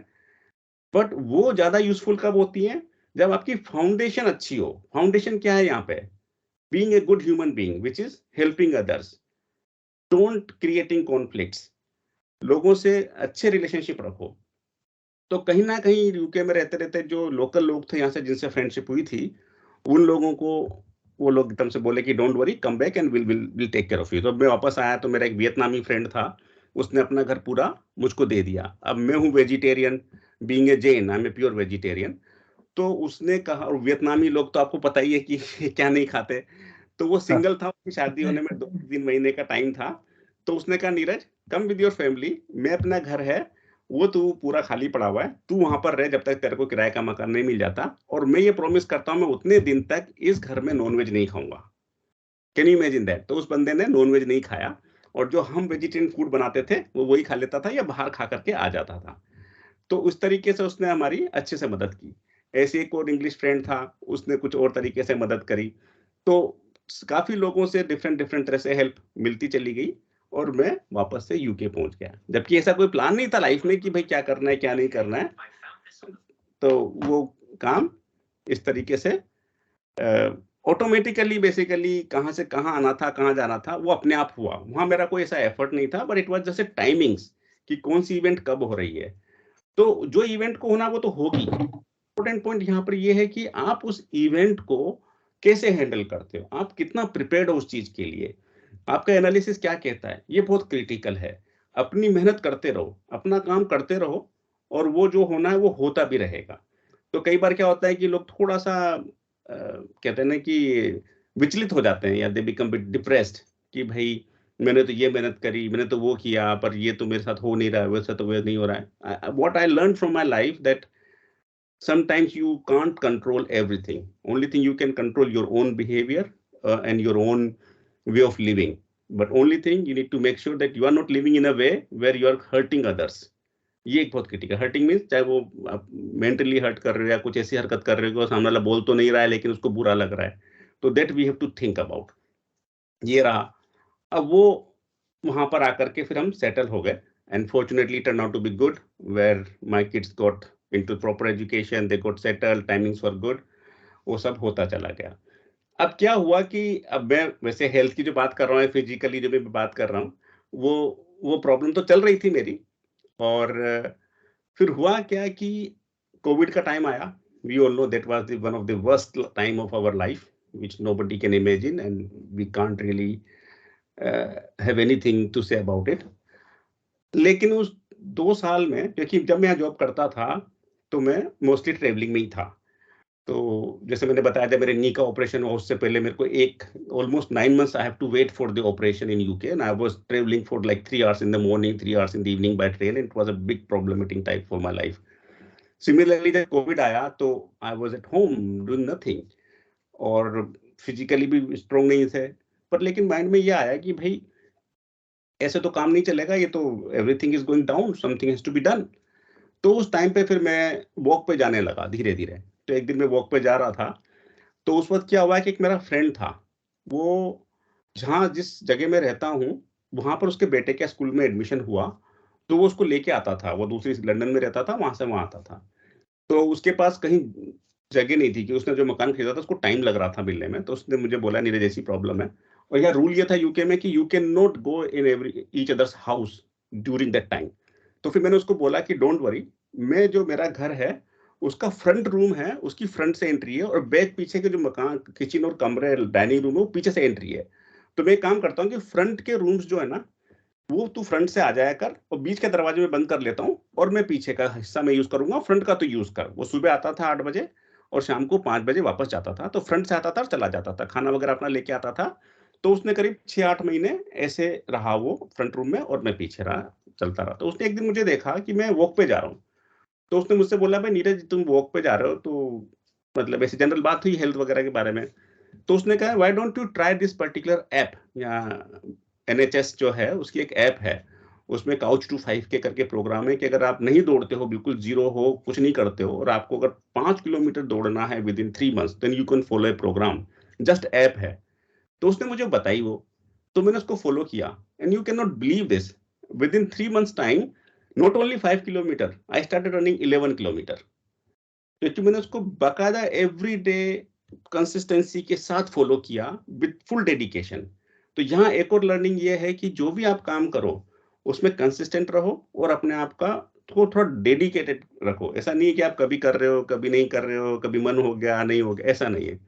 बट वो ज्यादा यूजफुल कब होती है, जब आपकी फाउंडेशन अच्छी हो। फाउंडेशन क्या है यहाँ पे? Being a good human being which is helping others, don't creating conflicts, लोगों से अच्छे रिलेशनशिप रखो। तो कहीं ना कहीं यूके में रहते रहते जो लोकल लोग थे यहाँ से, जिनसे फ्रेंडशिप हुई थी, उन लोगों को वो लोग एकदम से बोले कि don't worry, come back and will take care of you. तो मैं वापस आया तो मेरा एक वियतनामी फ्रेंड था, उसने अपना घर पूरा मुझको दे दिया। अब मैं हूँ vegetarian, being a Jain, I am a pure vegetarian. तो उसने कहा, और वियतनामी लोग तो आपको पता ही है कि क्या नहीं खाते। तो वो सिंगल था, उसकी शादी होने में 2-3 महीने का टाइम था। तो उसने कहा Neeraj, come with your family, मैं अपना घर है वो तू पूरा खाली पड़ा हुआ है, तू वहां पर रह जब तक तेरे को किराए का मकान नहीं मिल जाता, और मैं ये प्रॉमिस करता हूं मैं उतने दिन तक इस घर में नॉनवेज नहीं खाऊंगा। Can you imagine that? तो उस बंदे ने नॉनवेज नहीं खाया, और जो हम वेजिटेरियन फूड बनाते थे वो वही खा लेता था, या बाहर खा करके आ जाता था। तो उस तरीके से उसने हमारी अच्छे से मदद की। ऐसे एक और इंग्लिश फ्रेंड था, उसने कुछ और तरीके से मदद करी। तो काफी लोगों से डिफरेंट डिफरेंट तरह से हेल्प मिलती चली गई, और मैं वापस से यूके पहुंच गया, जबकि ऐसा कोई प्लान नहीं था लाइफ में कि भाई क्या करना है क्या नहीं करना है। तो वो काम इस तरीके से ऑटोमेटिकली, बेसिकली कहाँ से कहाँ आना था, कहाँ जाना था, वो अपने आप हुआ। वहां मेरा कोई ऐसा एफर्ट नहीं था, बट इट वाज जैसे टाइमिंग्स, कि कौन सी इवेंट कब हो रही है। तो जो इवेंट को होना वो तो होगी। इंपॉर्टेंट पॉइंट यहाँ पर ये है कि आप उस इवेंट को कैसे हैंडल करते हो, आप कितना प्रिपेयर्ड हो उस चीज के लिए, आपका एनालिसिस क्या कहता है, ये बहुत क्रिटिकल है। अपनी मेहनत करते रहो, अपना काम करते रहो, और वो जो होना है वो होता भी रहेगा। तो कई बार क्या होता है कि लोग थोड़ा सा कहते हैं ना कि विचलित हो जाते हैं, या दे बिकम बिट डिप्रेस्ड, कि भाई मैंने तो ये मेहनत करी, मैंने तो वो किया, पर ये तो मेरे साथ हो नहीं रहा है, वैसा तो वो नहीं हो रहा है। What I learn from my life that sometimes you can't control everything. Only thing you can control your own behavior and your own way of living. But only thing you need to make sure that you are not living in a way where you are hurting others. ये एक बहुत critical. Hurting means चाहे वो आप mentally hurt कर रहे हो, या कुछ ऐसी हरकत कर रहे हो, सामने वाला बोल तो नहीं रहा है लेकिन उसको बुरा लग रहा है, तो that we have to think about. ये रहा। अब वो वहां पर आकर के फिर हम सेटल हो गए, and fortunately turn out to be good, where my kids got into proper education, they got settle, timings were good, वो सब होता चला गया। अब क्या हुआ कि अब मैं वैसे हेल्थ की जो बात कर रहा हूँ, फिजिकली जो मैं बात कर रहा हूँ, वो प्रॉब्लम तो चल रही थी मेरी। और फिर हुआ क्या कि कोविड का टाइम आया। We all know that was one of the worst time of our life, which nobody can imagine, and we can't really have anything to say about it. लेकिन उस 2 साल में, क्योंकि जब मैं यहाँ जॉब करता था तो मैं मोस्टली ट्रेवलिंग में ही था। तो जैसे मैंने बताया, जब मेरे नी का ऑपरेशन हुआ उससे पहले मेरे को एक almost 9 months I have to wait for the operation in UK, and I was travelling for like 3 hours in the morning, 3 hours in the evening by train. It was a big problematic time for my life. Similarly, जब Covid आया तो I was at home doing nothing, और physically भी strong नहीं थे, पर लेकिन mind में ये आया कि भाई ऐसे तो काम नहीं चलेगा, ये तो everything is going down, something has to be done. तो उस टाइम पे फिर मैं वॉक पे जाने लगा धीरे धीरे। तो एक दिन मैं वॉक पे जा रहा था, तो उस वक्त क्या हुआ कि एक मेरा फ्रेंड था, वो जहाँ जिस जगह में रहता हूँ वहां पर उसके बेटे के स्कूल में एडमिशन हुआ, तो वो उसको लेके आता था। वो दूसरी लंदन में रहता था, वहां से वहां आता था। तो उसके पास कहीं जगह नहीं थी, कि उसने जो मकान खरीदा था उसको टाइम लग रहा था मिलने में। तो उसने मुझे बोला नीरज ऐसी प्रॉब्लम है। और यहाँ रूल ये था यूके में कि you can not go in every each others house during that time. तो फिर मैंने उसको बोला कि डोंट वरी, मैं जो मेरा घर है उसका फ्रंट रूम है, उसकी फ्रंट से एंट्री है, और बैक पीछे के जो मकान किचन और कमरे डाइनिंग रूम है वो पीछे से एंट्री है। तो मैं एक काम करता हूँ कि फ्रंट के रूम्स जो है ना, वो तू फ्रंट से आ जाया कर, और बीच के दरवाजे में बंद कर लेता हूँ, और मैं पीछे का हिस्सा मैं यूज करूंगा, फ्रंट का तो यूज कर। वो सुबह आता था 8 बजे और शाम को 5 बजे वापस जाता था। तो फ्रंट से आता था और चला जाता था, खाना वगैरह अपना लेके आता था। तो उसने करीब 6-8 महीने ऐसे रहा वो फ्रंट रूम में, और मैं पीछे रहा, चलता रहा। तो उसने एक दिन मुझे देखा कि मैं वॉक पे जा रहा हूँ। तो उसने मुझसे बोला, भाई नीरज तुम वॉक पे जा रहे हो, तो मतलब ऐसी जनरल बात हुई हेल्थ वगैरह के बारे में। तो उसने कहा, why don't you try this particular app, या एनएचएस जो है उसकी एक ऐप है, उसमें काउच टू 5K करके प्रोग्राम है, कि अगर आप नहीं दौड़ते हो, बिल्कुल जीरो हो, कुछ नहीं करते हो, और आपको अगर 5 किलोमीटर दौड़ना है within 3 months, then you can follow a programme. Just app है। तो उसने मुझे बताई वो, तो मैंने उसको फॉलो किया, and you can not believe this, with in 3 months time, not only 5 kilometre, I started running 11 kilometre. क्योंकि मैंने उसको बाकायदा एवरी डे कंसिस्टेंसी के साथ फॉलो किया विद फुल डेडिकेशन। तो यहाँ एक और लर्निंग ये है कि जो भी आप काम करो उसमें कंसिस्टेंट रहो, और अपने आप का थोड़ा थोड़ा डेडिकेटेड रखो। ऐसा नहीं है कि आप कभी कर रहे हो कभी नहीं कर रहे हो, कभी मन हो गया नहीं हो गया, ऐसा नहीं है।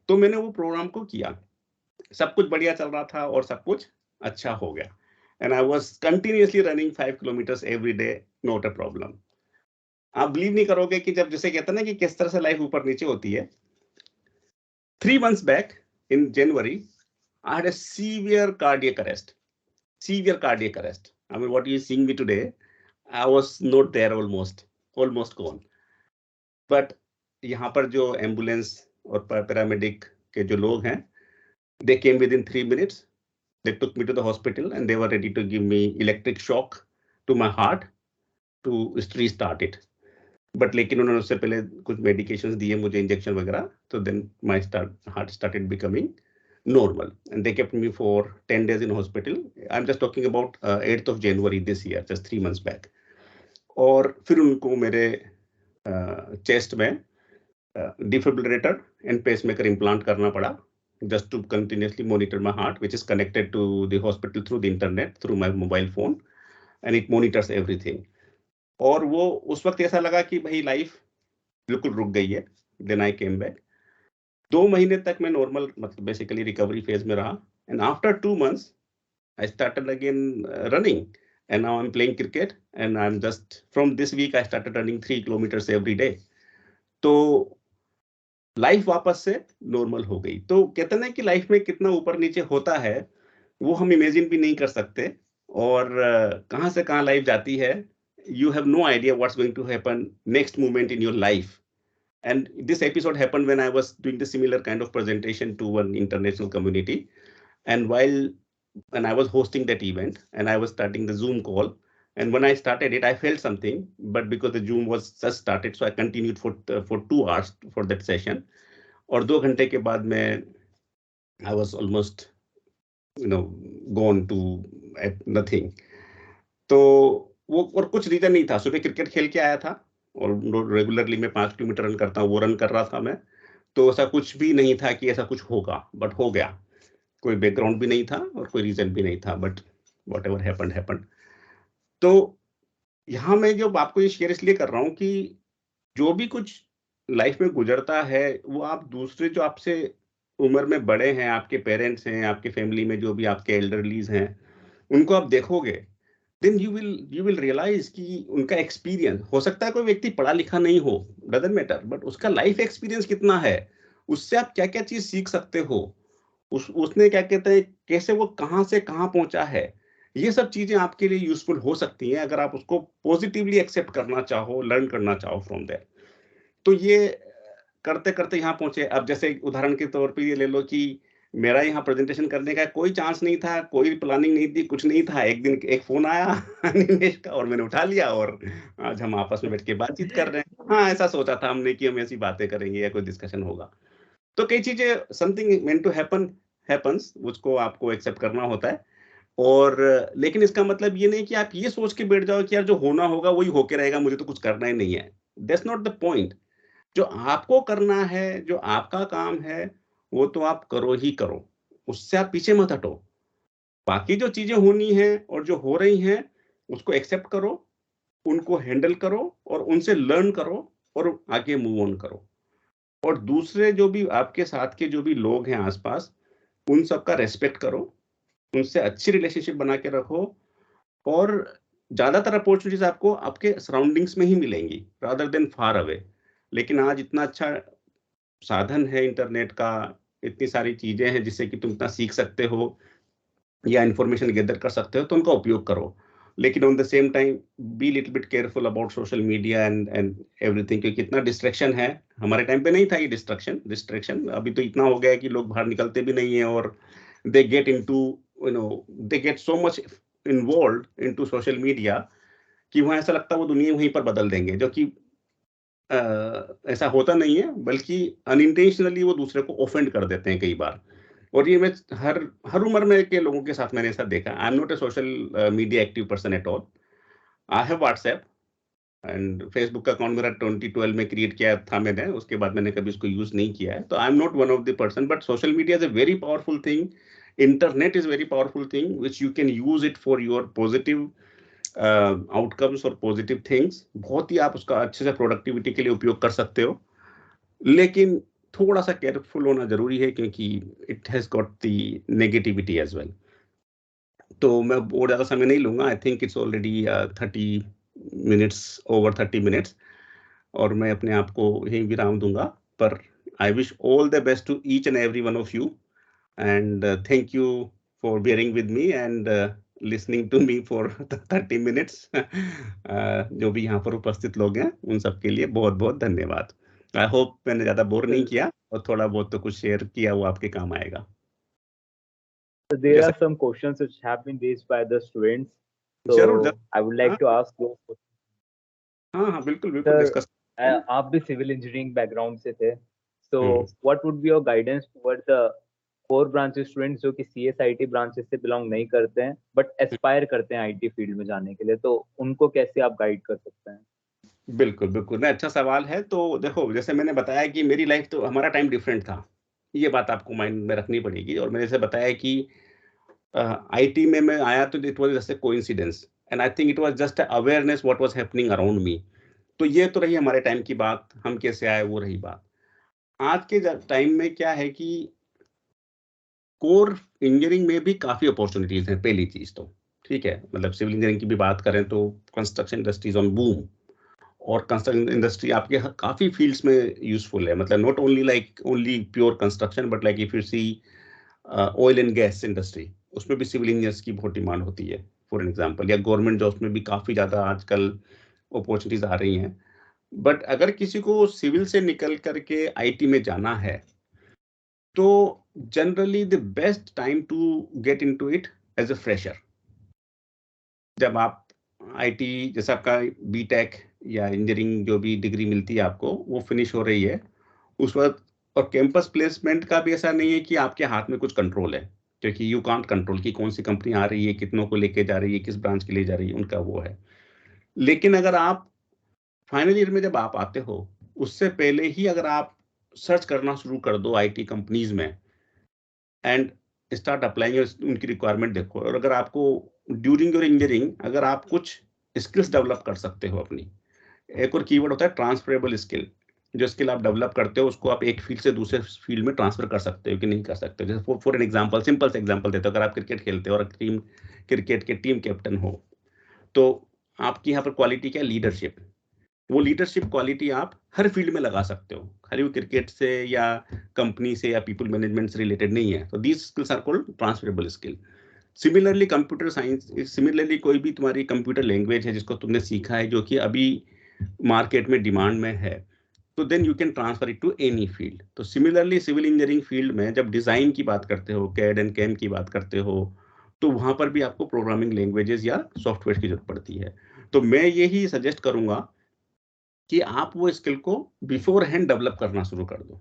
तो मैंने वो प्रोग्राम को किया, सब कुछ बढ़िया चल रहा था और सब कुछ अच्छा हो गया, and I was continuously running 5 kilometre every day, not a problem. आप बिलीव नहीं करोगे कि जब जैसे कहते हैं ना कि किस तरह से लाइफ ऊपर नीचे होती है। 3 months back in January, I had a severe cardiac arrest. Severe cardiac arrest. I mean, what you seeing me today, I was not there, almost gone. But यहाँ पर जो एम्बुलेंस और पैरामेडिक के जो लोग हैं, they came within 3 minutes. They took me to the hospital and they were ready to give me electric shock to my heart to restart it. But लेकिन उन्होंने उससे पहले कुछ मेडिकेशंस दिए मुझे, इंजेक्शन वगैरह। तो then my heart started becoming normal, and they kept me for 10 days in hospital. I'm just talking about 8th of January this year, just 3 months back. और फिर उनको मेरे चेस्ट में डिफिब्रिलेटर एंड पेसमेकर इम्प्लांट करना पड़ा, just to continuously monitor my heart, which is connected to the hospital through the internet, through my mobile phone, and it monitors everything. और वो उस वक्त ऐसा लगा कि भाई लाइफ बिल्कुल रुक गई है। Then I came back. 2 महीने तक मैं नॉर्मल, मतलब बेसिकली रिकवरी फेज में रहा, and after 2 months I started again running, and now I am playing cricket, and I am just from this week I started running 3 kilometre every day. तो life वापस से normal हो गई। तो कहते हैं ना कि लाइफ में कितना ऊपर नीचे होता है, वो हम इमेजिन भी नहीं कर सकते, और कहाँ से कहाँ लाइफ जाती है। You have no idea what's going to happen next moment in your life. And this episode happened when I was doing the similar kind of presentation to one international community. And when I was hosting that event and I was starting the Zoom call, and when I started it, I felt something, but because the Zoom was just started, so I continued for 2 hours for that session. और 2 घंटे के बाद मैं I was almost gone to nothing. तो वो और कुछ reason नहीं था। सुबह क्रिकेट खेल के आया था, और रेगुलरली मैं 5 किलोमीटर रन करता हूँ, वो रन कर रहा था मैं। तो ऐसा कुछ भी नहीं था कि ऐसा कुछ होगा, बट हो गया। कोई बैकग्राउंड भी नहीं था और कोई रीजन भी नहीं था, but what ever happened happened. तो यहाँ मैं जो आपको ये शेयर इसलिए कर रहा हूँ कि जो भी कुछ लाइफ में गुजरता है, वो आप दूसरे जो आपसे उम्र में बड़े हैं, आपके पेरेंट्स हैं, आपके फैमिली में जो भी आपके एल्डरलीज हैं, उनको आप देखोगे, then you will realize कि उनका एक्सपीरियंस, हो सकता है कोई व्यक्ति पढ़ा लिखा नहीं हो, doesn't matter, बट उसका लाइफ एक्सपीरियंस कितना है, उससे आप क्या क्या चीज सीख सकते हो, उसने क्या कहते हैं, कैसे वो कहाँ से कहाँ पहुंचा है। ये सब चीजें आपके लिए यूजफुल हो सकती हैं अगर आप उसको पॉजिटिवली एक्सेप्ट करना चाहो, लर्न करना चाहो फ्रॉम देयर। तो ये करते करते यहाँ पहुंचे। अब जैसे उदाहरण के तौर पे ये ले लो कि मेरा यहाँ प्रेजेंटेशन करने का कोई चांस नहीं था, कोई प्लानिंग नहीं थी, कुछ नहीं था। एक दिन एक फोन आया अनिमेश का और मैंने उठा लिया और आज हम आपस में बैठ के बातचीत कर रहे हैं। हाँ, ऐसा सोचा था हमने कि हम ऐसी बातें करेंगे या कोई डिस्कशन होगा। तो कई चीजें समथिंग मेंट टू हैपन्स, उसको आपको एक्सेप्ट करना होता है। और लेकिन इसका मतलब ये नहीं कि आप ये सोच के बैठ जाओ कि यार जो होना होगा वही होके रहेगा, मुझे तो कुछ करना ही नहीं है। That's not the point. जो आपको करना है, जो आपका काम है, वो तो आप करो ही करो, उससे आप पीछे मत हटो। बाकी जो चीजें होनी है और जो हो रही हैं उसको एक्सेप्ट करो, उनको हैंडल करो और उनसे लर्न करो और आगे मूव ऑन करो। और दूसरे जो भी आपके साथ के जो भी लोग हैं आसपास, उन सबका रेस्पेक्ट करो, उनसे अच्छी रिलेशनशिप बना के रखो। और ज्यादातर अपॉर्चुनिटीज आपको आपके सराउंडिंग्स में ही मिलेंगी रादर देन फार अवे। लेकिन आज इतना अच्छा साधन है इंटरनेट का, इतनी सारी चीजें हैं जिससे कि तुम इतना सीख सकते हो या इंफॉर्मेशन गैदर कर सकते हो, तो उनका उपयोग करो। लेकिन on the same time be little bit careful about social media and everything, क्योंकि इतना डिस्ट्रैक्शन है। हमारे टाइम पे नहीं था ये डिस्ट्रैक्शन। अभी तो इतना हो गया है कि लोग बाहर निकलते भी नहीं है और they get into they get so much involved into social media कि वहाँ ऐसा लगता है वो दुनिया वहीं पर बदल देंगे, जो कि ऐसा होता नहीं है, बल्कि अनइंटेंशनली वो दूसरे को ऑफेंड कर देते हैं कई बार। और ये मैं हर हर उम्र में के लोगों के साथ मैंने ऐसा देखा। I am not a social media active person at all. I have WhatsApp and Facebook का अकाउंट मेरा 2012 में क्रिएट किया था मैंने, उसके बाद मैंने कभी उसको यूज नहीं किया है। तो I am not one of the person, but social media is a very powerful thing. Internet is very powerful thing which you can use it for your positive outcomes और पॉजिटिव थिंग्स। बहुत ही आप उसका अच्छे से productivity के लिए उपयोग कर सकते हो, लेकिन थोड़ा सा केयरफुल होना जरूरी है क्योंकि it has got the negativity as well. तो मैं और ज्यादा समय नहीं लूंगा। I think it's already 30 minutes और मैं अपने आप को यही विराम दूंगा। पर I wish all the best to each and every one of you and thank you for bearing with me and listening to me for 30 minutes. जो भी यहाँ पर उपस्थित लोग हैं उन सबके लिए बहुत बहुत धन्यवाद। आई होप मैंने ज्यादा बोर नहीं किया और थोड़ा बहुत तो कुछ शेयर किया वो आपके काम आएगा। So there are some questions which have been raised by the students. So जरूर। I would like to ask those questions. हाँ बिल्कुल बिल्कुल डिस्कस। आप भी सिविल इंजीनियरिंग बैकग्राउंड से थे, so what would be your guidance towards the core branch students जो कि CSIT ब्रांचेस से बिलोंग नहीं करते हैं बट एस्पायर करते हैं आईटी फील्ड में जाने के लिए, तो उनको कैसे आप गाइड कर सकते हैं? बिल्कुल बिल्कुल, नहीं अच्छा सवाल है। तो देखो, जैसे मैंने बताया कि मेरी लाइफ तो हमारा टाइम डिफरेंट था, ये बात आपको माइंड में रखनी पड़ेगी। और मैंने जैसे बताया कि आईटी में मैं आया तो it was just a coincidence and I think it was just awareness what was happening around me. तो ये तो रही हमारे टाइम की बात, हम कैसे आए वो रही बात। आज के टाइम में क्या है कि कोर इंजीनियरिंग में भी काफी अपॉर्चुनिटीज हैं। पहली चीज तो ठीक है, मतलब सिविल इंजीनियरिंग की भी बात करें तो कंस्ट्रक्शन इंडस्ट्रीज ऑन बूम, और कंस्ट्रक्शन इंडस्ट्री आपके काफी फील्ड्स में यूजफुल है। मतलब not only like only pure construction, but like if you see oil and gas industry, उसमें भी सिविल इंजीनियर्स की बहुत डिमांड होती है फॉर एग्जांपल। या गवर्नमेंट जॉब्स में भी काफी ज्यादा आजकल अपॉर्चुनिटीज आ रही हैं। बट अगर किसी को सिविल से निकल करके आईटी में जाना है तो generally the best time to get into it as a fresher. जब आप आईटी जैसे आपका बीटेक या इंजीनियरिंग जो भी डिग्री मिलती है आपको, वो फिनिश हो रही है उस वक्त। और कैंपस प्लेसमेंट का भी ऐसा नहीं है कि आपके हाथ में कुछ कंट्रोल है, क्योंकि यू कांट कंट्रोल कि कौन सी कंपनी आ रही है, कितनों को लेके जा रही है, किस ब्रांच के लिए जा रही है, उनका वो है। लेकिन अगर आप फाइनल ईयर में जब आप आते हो, उससे पहले ही अगर आप सर्च करना शुरू कर दो आईटी कंपनीज में एंड स्टार्ट अप्लाइंग, उनकी रिक्वायरमेंट देखो। और अगर आपको ड्यूरिंग योर इंजीनियरिंग अगर आप कुछ स्किल्स डेवलप कर सकते हो अपनी, एक और कीवर्ड होता है ट्रांसफरेबल स्किल। जो स्किल आप डेवलप करते हो उसको आप एक फील्ड से दूसरे फील्ड में ट्रांसफर कर सकते हो कि नहीं कर सकते हो। जैसे फॉर एन एग्जांपल, सिंपल से एग्जांपल देते हो, अगर आप क्रिकेट खेलते हो और टीम क्रिकेट के टीम कैप्टन हो, तो आपकी यहाँ पर क्वालिटी क्या है? लीडरशिप। वो लीडरशिप क्वालिटी आप हर फील्ड में लगा सकते हो, खाली वो क्रिकेट से या कंपनी से या पीपल मैनेजमेंट से रिलेटेड नहीं है। तो these skills are called transferable skill. Similarly computer science, similarly कोई भी तुम्हारी कंप्यूटर लैंग्वेज है जिसको तुमने सीखा है, जो कि अभी मार्केट में डिमांड में है, तो then you can transfer it to any field. तो सिमिलरली सिविल इंजीनियरिंग फील्ड में जब डिजाइन की बात करते हो, कैड एंड कैम की बात करते हो, तो वहां पर भी आपको प्रोग्रामिंग लैंग्वेजेस या सॉफ्टवेयर की जरूरत पड़ती है। तो मैं यही सजेस्ट करूंगा कि आप वो स्किल को बिफोर हैंड डेवलप करना शुरू कर दो।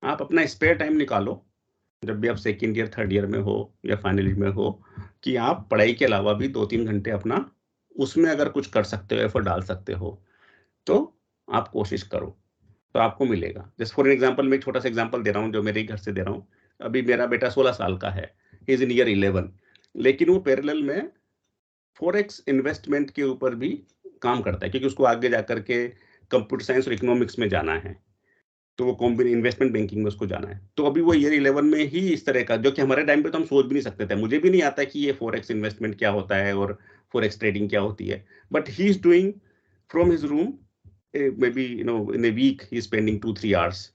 आप अपना स्पेयर टाइम निकालो, जब भी आप सेकेंड ईयर थर्ड ईयर में हो या फाइनल ईयर में हो, कि आप पढ़ाई के अलावा भी 2-3 घंटे अपना उसमें अगर कुछ कर सकते हो, एफर्ट डाल सकते हो, तो आप कोशिश करो, तो आपको मिलेगा। जैसे फॉर एग्जाम्पल, मैं एक छोटा सा एग्जाम्पल दे रहा हूँ जो मेरे घर से दे रहा हूँ। अभी मेरा बेटा 16 साल का है, इज इन ईयर 11, लेकिन वो पैरेलल में फॉरेक्स इन्वेस्टमेंट के ऊपर भी काम करता है, क्योंकि उसको आगे जाकर के कंप्यूटर साइंस और इकोनॉमिक्स में जाना है, तो वो कॉम्बिनेशन इन्वेस्टमेंट बैंकिंग में उसको जाना है। तो अभी वो ईयर 11 में ही इस तरह का, जो कि हमारे टाइम पे तो हम सोच भी नहीं सकते थे, मुझे भी नहीं आता कि ये फॉरेक्स इन्वेस्टमेंट क्या होता है और फॉरेक्स ट्रेडिंग क्या होती है, but he is doing from his room, maybe in a week he is spending 2-3 hours.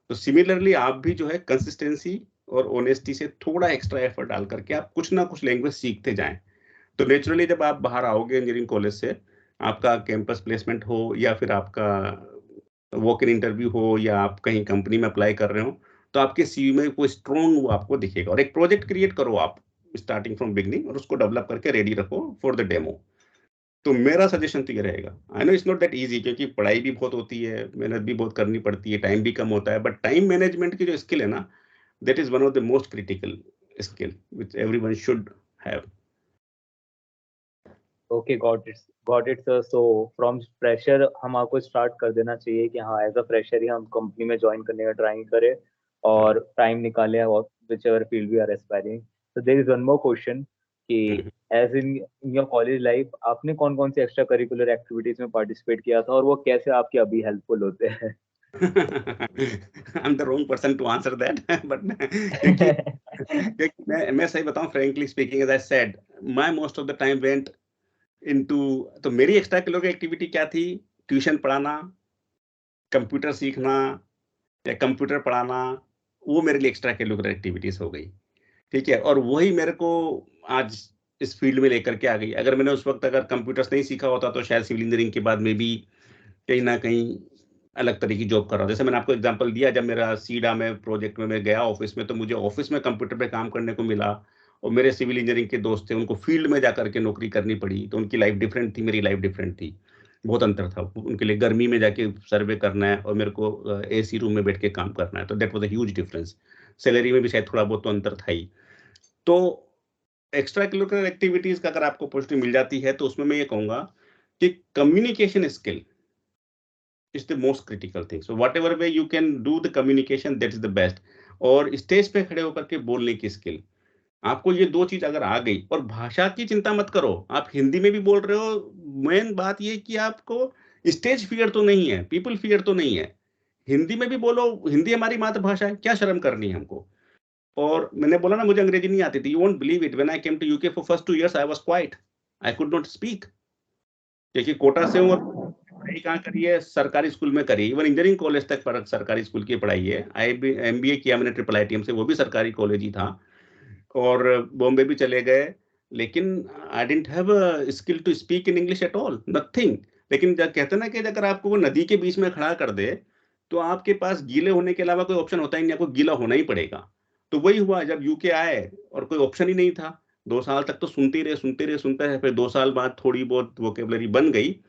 तो सिमिलरली आप भी जो है कंसिस्टेंसी और ऑनेस्टी से थोड़ा एक्स्ट्रा एफर्ट डाल करके आप कुछ ना कुछ लैंग्वेज सीखते जाएं। तो नेचुरली जब आप बाहर आओगे इंजीनियरिंग कॉलेज से, आपका कैंपस प्लेसमेंट हो या फिर आपका वॉक इन इंटरव्यू हो या आप कहीं कंपनी में अप्लाई कर रहे हो, तो आपके सीवी में कोई स्ट्रॉन्ग वो आपको दिखेगा। और एक प्रोजेक्ट क्रिएट करो आप स्टार्टिंग फ्रॉम बिगनिंग, और उसको डेवलप करके रेडी रखो फॉर द डेमो। तो मेरा सजेशन तो ये रहेगा। I know it's not that easy, क्योंकि पढ़ाई भी बहुत होती है, मेहनत भी बहुत करनी पड़ती है, टाइम भी कम होता है, बट टाइम मैनेजमेंट की जो स्किल है ना, that is one of the most critical skill which everyone should have. Okay, got it sir. So from fresher हम आपको स्टार्ट कर देना चाहिए कि हाँ, एज अ फ्रेशर ही हम कंपनी में ज्वाइन करने का ट्राई करें और टाइम निकालें, और whichever field we are aspiring. So there is one more question कि as in your college life आपने कौन कौन सी एक्स्ट्रा करिकुलर एक्टिविटीज में पार्टिसिपेट किया था और वो कैसे आपके अभी हेल्पफुल होते हैं? I'm the wrong person to answer that, but क्योंकि मैं सही बताऊं, frankly speaking, as I said, my most of the time went into, तो मेरी एक्स्ट्रा करिकुलर एक्टिविटी क्या थी? ट्यूशन पढ़ाना, कंप्यूटर सीखना या कंप्यूटर पढ़ाना, वो मेरे लिए एक्स्ट्रा करिकुलर एक्टिविटीज हो गई। ठीक है, और वही मेरे को आज इस फील्ड में लेकर के आ गई। अगर मैंने उस वक्त अगर कंप्यूटर्स नहीं सीखा होता, तो शायद सिविल इंजीनियरिंग के बाद में भी कहीं ना कहीं अलग तरह की जॉब कर रहा हूँ। जैसे मैंने आपको एग्जांपल दिया, जब मेरा सीडा में प्रोजेक्ट में मैं गया ऑफिस में, तो मुझे ऑफिस में कंप्यूटर पे काम करने को मिला, और मेरे सिविल इंजीनियरिंग के दोस्त थे, उनको फील्ड में जाकर के नौकरी करनी पड़ी, तो उनकी लाइफ डिफरेंट थी, मेरी लाइफ डिफरेंट थी, बहुत अंतर था। उनके लिए गर्मी में जाके सर्वे करना है और मेरे को एसी रूम में बैठ के काम करना है, तो that was a huge difference. Salary में भी शायद थोड़ा बहुत तो अंतर था ही। तो एक्स्ट्रा करिकुलर एक्टिविटीज का अगर आपको अपॉर्चुनिटी मिल जाती है, तो उसमें मैं ये कहूंगा कि communication skill is the most critical thing. So whatever way you can do the communication, that is the best. और स्टेज पे खड़े होकर के बोलने की स्किल, आपको ये दो चीज अगर आ गई, और भाषा की चिंता मत करो, आप हिंदी में भी बोल रहे हो, मेन बात ये कि आपको स्टेज फियर तो नहीं है, पीपल फियर तो नहीं है। हिंदी में भी बोलो, हिंदी हमारी मातृभाषा है, क्या शर्म करनी है हमको। और मैंने बोला ना, मुझे अंग्रेजी नहीं आती थी, you won't believe it, when I came to UK for first 2 years I was quite, I could not speak, क्योंकि कोटा से हूँ और पढ़ाई कहाँ करी है? सरकारी स्कूल में करी, इवन इंजीनियरिंग कॉलेज तक पर सरकारी स्कूल की पढ़ाई है। एमबीए किया मैंने ट्रिपल आईटीएम से, वो भी सरकारी कॉलेज ही था, और बॉम्बे भी चले गए, लेकिन I didn't have a skill to speak in English at all, nothing. लेकिन जब कहते हैं ना कि अगर आपको वो नदी के बीच में खड़ा कर दे, तो आपके पास गीले होने के अलावा कोई ऑप्शन होता ही नहीं, आपको गीला होना ही पड़ेगा। तो वही हुआ जब यूके आए, और कोई ऑप्शन ही नहीं था। 2 साल तक तो सुनते रहे, फिर 2 साल बाद थोड़ी बहुत वोकेबलरी बन गई,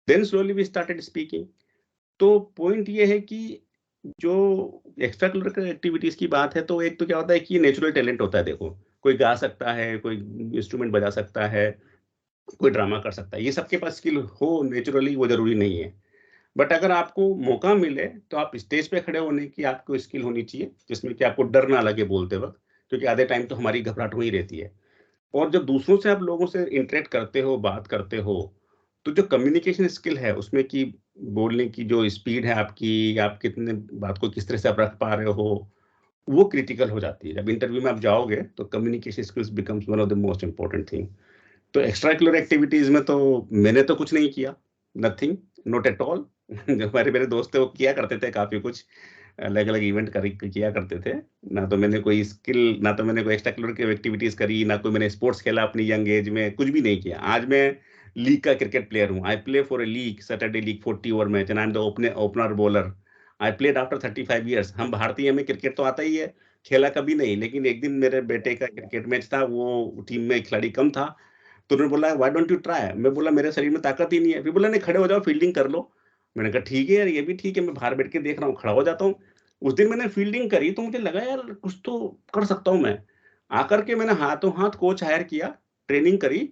then slowly we started speaking. तो पॉइंट ये है कि जो एक्स्ट्रा करिकुलर एक्टिविटीज की बात है, तो एक तो क्या होता है कि नेचुरल टैलेंट होता है। देखो, कोई गा सकता है, कोई इंस्ट्रूमेंट बजा सकता है, कोई ड्रामा कर सकता है, ये सबके पास स्किल हो नेचुरली, वो जरूरी नहीं है। बट अगर आपको मौका मिले, तो आप स्टेज पे खड़े होने की आपको स्किल होनी चाहिए, जिसमें कि आपको डर ना लगे बोलते वक्त, क्योंकि आधे टाइम तो हमारी घबराहट हो ही रहती है। और जब दूसरों से आप लोगों से इंटरेक्ट करते हो, बात करते हो, तो जो कम्युनिकेशन स्किल है उसमें की बोलने की जो स्पीड है आपकी, आप कितने बात को किस तरह से आप रख पा रहे हो, वो क्रिटिकल हो जाती है। जब इंटरव्यू में आप जाओगे, तो communication skills becomes one of the most important thing. तो एक्स्ट्रा करिकुलर एक्टिविटीज में तो मैंने तो कुछ नहीं किया, नथिंग, नॉट एट ऑल। जो हमारे मेरे दोस्त थे वो किया करते थे काफी कुछ, अलग अलग इवेंट किया करते थे। ना तो मैंने कोई स्किल, ना तो मैंने कोई एक्स्ट्रा करिकुलर एक्टिविटीज करी, ना कोई मैंने स्पोर्ट्स खेला अपनी यंग एज में, कुछ भी नहीं किया। आज मैं लीग का क्रिकेट प्लेयर हूँ, I play for a league, Saturday league 40 over match, and I am the opener bowler I played after 35 years. हम भारतीय में क्रिकेट तो आता ही है, खेला कभी नहीं, लेकिन एक दिन मेरे बेटे का क्रिकेट मैच था, वो टीम में खिलाड़ी कम था, तो उन्होंने बोला व्हाई डोंट यू ट्राई? मैं बोला मेरे शरीर में ताकत ही नहीं है। फिर बोला नहीं, खड़े हो जाओ, फील्डिंग कर लो। मैंने कहा ठीक है यार, ये भी ठीक है, मैं बाहर बैठ के देख रहा हूँ, खड़ा हो जाता हूँ। उस दिन मैंने फील्डिंग करी तो मुझे लगा यार कुछ तो कर सकता हूँ मैं। आकर के मैंने हाथों हाथ कोच हायर किया, ट्रेनिंग करी,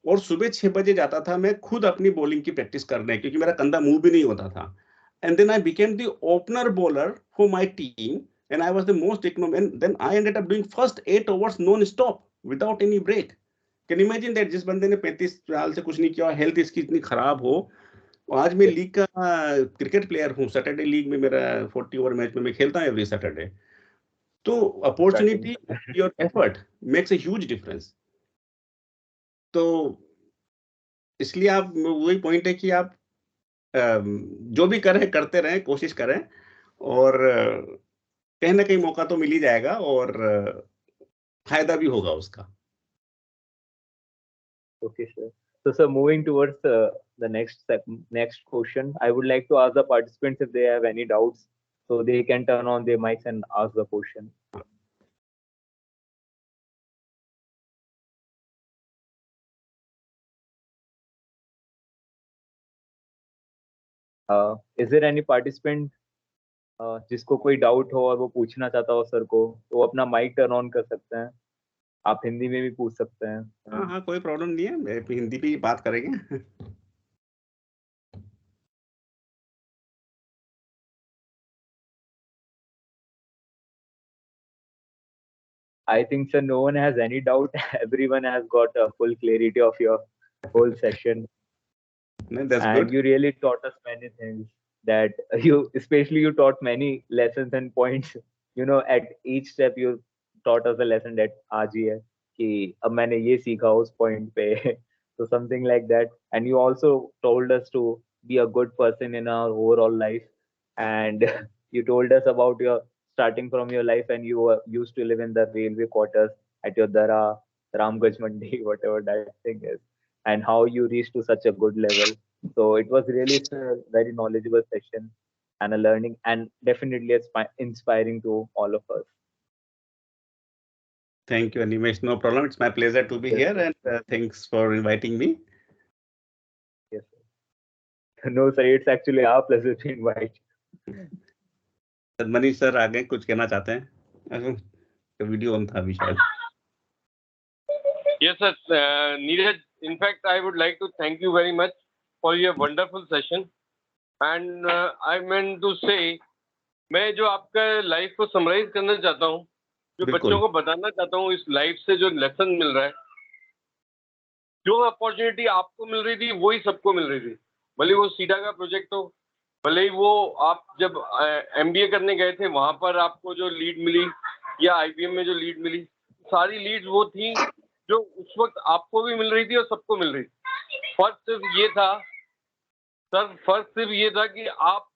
और सुबह 6 बजे जाता था मैं खुद अपनी बॉलिंग की प्रैक्टिस करने, क्योंकि मेरा कंधा मूव भी नहीं होता था। And then I became the opener bowler for my team, and I was the most economic, then I ended up doing first 8 overs non stop without any break. Can imagine that, जिस बंदे ने 35 साल से कुछ नहीं किया, health इसकी इतनी खराब हो, और आज मैं लीग का क्रिकेट प्लेयर हूँ। सैटरडे लीग में मेरा 40 ओवर मैच में मैं खेलता हूँ एवरी सैटरडे। तो opportunity, your effort makes a huge difference. तो इसलिए आप, वही पॉइंट है कि आप जो भी करें करते रहें, कोशिश करें, और कहीं ना कहीं मौका तो मिल ही जाएगा, और फायदा भी होगा उसका। Okay, sir. So, sir, moving towards the next question, I would like to ask the participants if they have any doubts, so they can turn on their mics and ask the question. Is there any participant जिसको कोई doubt हो और वो पूछना चाहता हो sir को, तो वो अपना माइक टर्न ऑन कर सकते हैं। आप हिंदी में भी पूछ सकते हैं। हाँ हाँ, कोई प्रॉब्लम नहीं है, मैं हिंदी भी बात करेंगे। I think, sir, no one has any doubt. Everyone has got a full clarity of your whole session. That's And good. you really taught us many things that especially you taught many lessons and points. At each step you taught us a lesson that आज ही है कि अब मैंने ये सीखा उस point पे. So something like that. And you also told us to be a good person in our overall life. And you told us about your starting from your life, and you were used to live in the railway quarters at your Dara, Ramgaj Mandi, whatever that thing is, and how you reached to such a good level. So it was really a very knowledgeable session and a learning, and definitely inspiring to all of us. Thank you, Animesh. No problem. It's my pleasure to be Yes, here, sir. and thanks for inviting me. Yes, sir. No, sir, it's actually our pleasure to invite you. Manish sir आगे कुछ कहना चाहते हैं? तो video on था अभी शायद। Yes, sir. Neeraj, in fact, I would like to thank you very much for your wonderful session. And I meant to say, मैं जो आपका लाइफ को समराइज करना चाहता हूँ, जो बिल्कुल। बच्चों को बताना चाहता हूँ, इस लाइफ से जो लेसन मिल रहा है, जो अपॉर्चुनिटी आपको मिल रही थी वही सबको मिल रही थी। भले वो सीडा का प्रोजेक्ट हो, भले ही वो आप जब एमबीए करने गए थे वहां पर आपको जो लीड मिली, या आईबीएम में जो लीड मिली, सारी लीड्स वो थी जो उस वक्त आपको भी मिल रही थी और सबको मिल रही थी। फर्क सिर्फ ये था सर, फर्क सिर्फ ये था कि आप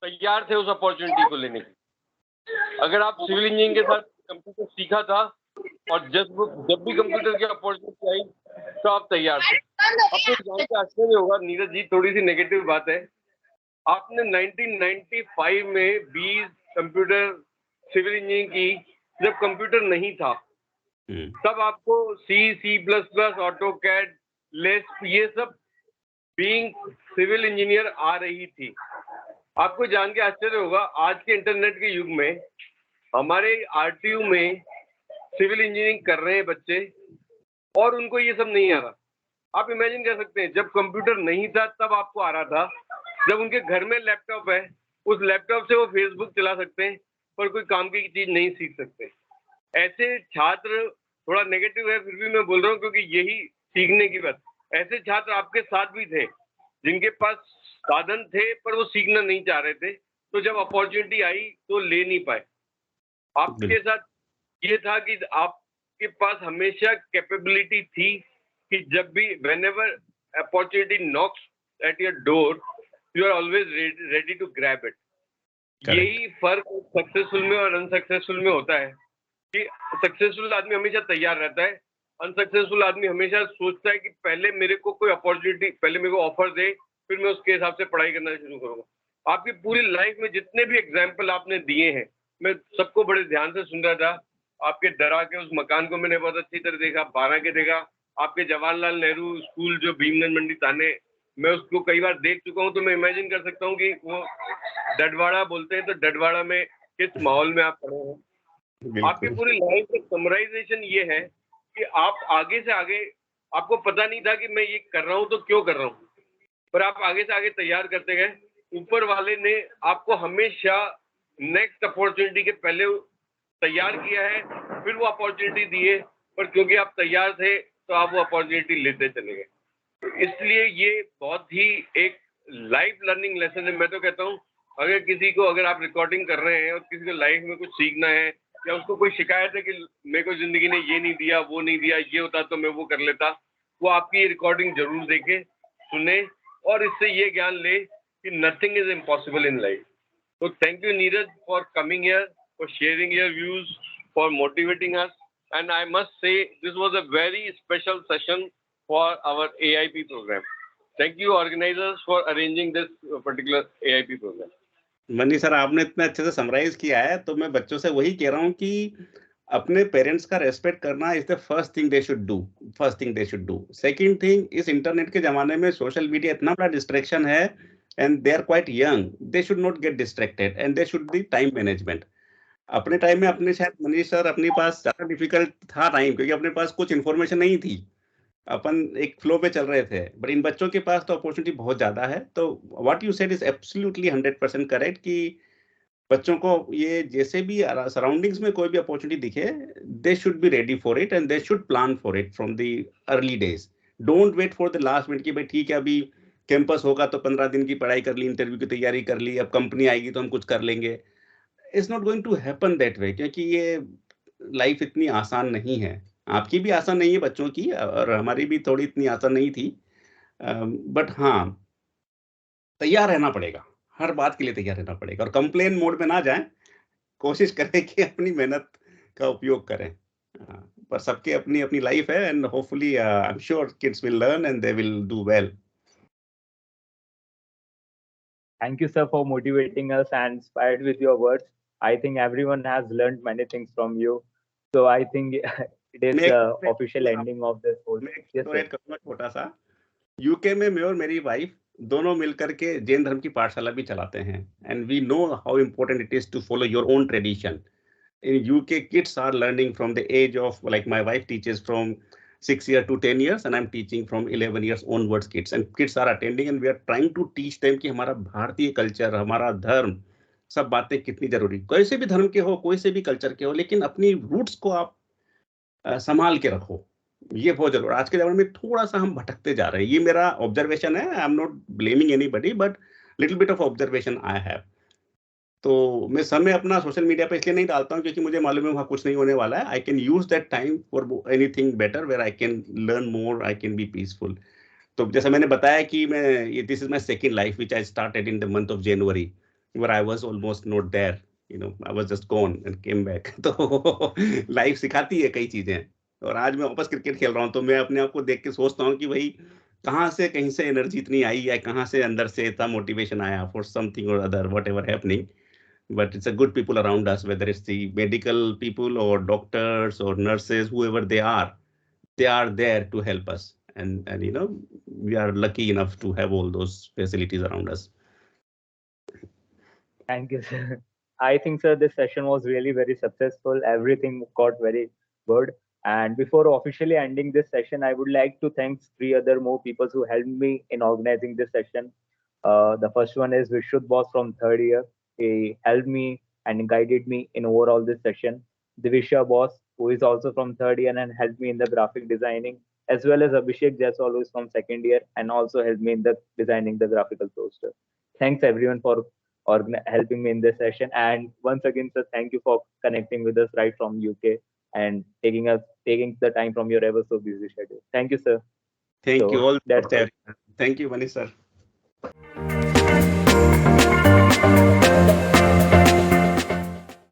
तैयार थे उस अपॉर्चुनिटी को लेने की। अगर आप सिविल इंजीनियरिंग के साथ कंप्यूटर सीखा था और जब भी कंप्यूटर की अपॉर्चुनिटी आई तो आप तैयार थे। आपको जान के आश्चर्य होगा नीरज जी, थोड़ी सी नेगेटिव बात है, आपने 1995 में 20 कंप्यूटर सिविल इंजीनियरिंग की जब कंप्यूटर नहीं था, तब आपको C++, ऑटोकैड, लिस्प, ये सब बीइंग सिविल इंजीनियर आ रही थी। आपको जान के आश्चर्य होगा आज के इंटरनेट के युग में हमारे आरटीयू में सिविल इंजीनियरिंग कर रहे हैं बच्चे और उनको ये सब नहीं आ रहा। आप इमेजिन कर सकते हैं, जब कंप्यूटर नहीं था तब आपको आ रहा था, जब उनके घर में लैपटॉप है, उस लैपटॉप से वो फेसबुक चला सकते हैं पर कोई काम की चीज नहीं सीख सकते। ऐसे छात्र, थोड़ा नेगेटिव है फिर भी मैं बोल रहा हूँ क्योंकि यही सीखने की बात, ऐसे छात्र आपके साथ भी थे जिनके पास साधन थे पर वो सीखना नहीं चाह रहे थे, तो जब अपॉर्चुनिटी आई तो ले नहीं पाए। आपके साथ ये था कि आपके पास हमेशा कैपेबिलिटी थी कि जब भी whenever opportunity knocks at your door, you are always ready to grab it. यही फर्क सक्सेसफुल में और अनसक्सेसफुल में होता है कि सक्सेसफुल आदमी हमेशा तैयार रहता है, अनसक्सेसफुल आदमी हमेशा सोचता है कि पहले मेरे को कोई अपॉर्चुनिटी, पहले मेरे को ऑफर दे, फिर मैं उसके हिसाब से पढ़ाई करना शुरू करूंगा। आपकी पूरी लाइफ में जितने भी एग्जाम्पल आपने दिए हैं, मैं सबको बड़े ध्यान से सुन रहा था। आपके दरा के उस मकान को मैंने बहुत अच्छी तरह देखा, 12 के देखा, आपके जवाहरलाल नेहरू स्कूल जो भीमगंज मंडी थाने, मैं उसको कई बार देख चुका हूँ, तो मैं इमेजिन कर सकता हूँ कि वो डडवाड़ा बोलते हैं तो डडवाड़ा में किस माहौल में आप पढ़े हैं। आपकी बिल्कुल पूरी लाइफ का समराइजेशन ये है कि आप आगे से आगे, आपको पता नहीं था कि मैं ये कर रहा हूँ तो क्यों कर रहा हूँ, पर आप आगे से आगे तैयार करते गए। ऊपर वाले ने आपको हमेशा नेक्स्ट अपॉर्चुनिटी के पहले तैयार किया है, फिर वो अपॉर्चुनिटी दी है, पर क्योंकि आप तैयार थे तो आप वो अपॉर्चुनिटी लेते चले गए। तो इसलिए ये बहुत ही एक लाइफ लर्निंग लेसन है। मैं तो कहता हूँ, अगर किसी को, अगर आप रिकॉर्डिंग कर रहे हैं और किसी को लाइफ में कुछ सीखना है, या उसको कोई शिकायत है कि मेरे को जिंदगी ने ये नहीं दिया, वो नहीं दिया, ये होता तो मैं वो कर लेता, वो आपकी रिकॉर्डिंग जरूर देखे, सुने, और इससे ये ज्ञान ले कि nothing is impossible in life. So thank you, Neeraj, for coming here, for sharing your views, for motivating us. And I must say, this was a very special session for our AIP program. Thank you, organizers, for arranging this particular AIP program. Money sir, आपने इतना अच्छे से summarise किया है, तो मैं बच्चों से वही कह रहा हूँ कि अपने पेरेंट्स का रेस्पेक्ट करना is the first thing they should do. Second thing, इस इंटरनेट के जमाने में सोशल मीडिया इतना बड़ा डिस्ट्रैक्शन है, and they are quite young, they should not get distracted, and they should the time management. अपने टाइम में अपने, शायद मनीष सर, अपने पास ज्यादा डिफिकल्ट था टाइम, क्योंकि अपने पास कुछ इन्फॉर्मेशन नहीं थी, अपन एक फ्लो पे चल रहे थे। बट इन बच्चों के पास तो अपॉर्चुनिटी बहुत ज्यादा है। तो what you said is absolutely 100% correct कि बच्चों को ये जैसे भी सराउंडिंग्स में कोई भी अपॉर्चुनिटी दिखे, they should be ready for it, and they should plan for it from the early days. Don't wait for the last minute कि भाई ठीक है, अभी कैंपस होगा तो 15 दिन की पढ़ाई कर ली, इंटरव्यू की तैयारी कर ली, अब कंपनी आएगी तो हम कुछ कर लेंगे। It's not going to happen that way, क्योंकि ये लाइफ इतनी आसान नहीं है। आपकी भी आसान नहीं है, बच्चों की, और हमारी भी थोड़ी इतनी आसान नहीं थी। बट हाँ, तैयार रहना पड़ेगा, हर बात के लिए तैयार रहना पड़ेगा, और कंप्लेन मोड में ना जाएं। कोशिश करें कि अपनी मेहनत का उपयोग करें। पर सबकी अपनी अपनी लाइफ है, and hopefully I am sure kids will learn and they will do well. Thank you, sir, for motivating us and inspired with your words. I think everyone has learned many things from you. So I think it is मैं the मैं official ending of this whole. मैं Yes, तो sir. Add करूंगा छोटा सा। UK में मैं और मेरी वाइफ दोनों मिलकर के जैन धर्म की पाठशाला भी चलाते हैं, and we know how important it is to follow your own tradition. In UK, kids are learning from the age of, like my wife teaches from 6 years to 10 years, and I'm teaching from 11 years onwards kids. And kids are attending, and we are trying to teach them कि हमारा भारतीय culture, हमारा धर्म, सब बातें कितनी जरूरी, कोई से भी धर्म के हो, कोई से भी कल्चर के हो, लेकिन अपनी रूट्स को आप संभाल के रखो। ये बहुत जरूरी। आज के जमाने में थोड़ा सा हम भटकते जा रहे हैं, ये मेरा ऑब्जर्वेशन है। I am not blaming anybody, but little bit of observation I have. तो मैं समय अपना सोशल मीडिया पे इसलिए नहीं डालता हूँ क्योंकि मुझे मालूम है वहाँ कुछ नहीं होने वाला है। I can use that time for anything better, where I can learn more, I can be peaceful. तो जैसा मैंने बताया कि मैं, ये this is my second life which I started in the month of January, where I was almost not there, I was just gone and came back. तो life सिखाती है कई चीजें, और आज मैं वापस क्रिकेट खेल रहा हूँ, तो मैं अपने आप को देख के सोचता हूँ कि भाई कहाँ से, कहीं से एनर्जी इतनी आई, या कहाँ से अंदर से इतना मोटिवेशन आया फॉर समथिंग और other, what ever happening. But it's a good people around us, whether it's the medical people or doctors or nurses, whoever they are there to help us, and we are lucky enough to have all those facilities around us. Thank you, sir. I think, sir, this session was really very successful. Everything got very good. And before officially ending this session, I would like to thank three other more people who helped me in organizing this session. The first one is Vishud Boss from third year. He helped me and guided me in overall this session. Divisha Boss, who is also from third year and helped me in the graphic designing, as well as Abhishek Jaiswal, who is from second year and also helped me in the designing the graphical poster. Thanks everyone for helping me in this session. And once again, sir, thank you for connecting with us right from UK and taking the time from your ever so busy schedule. Thank you, sir. Thank So you all. that's all. Thank you, Manish sir.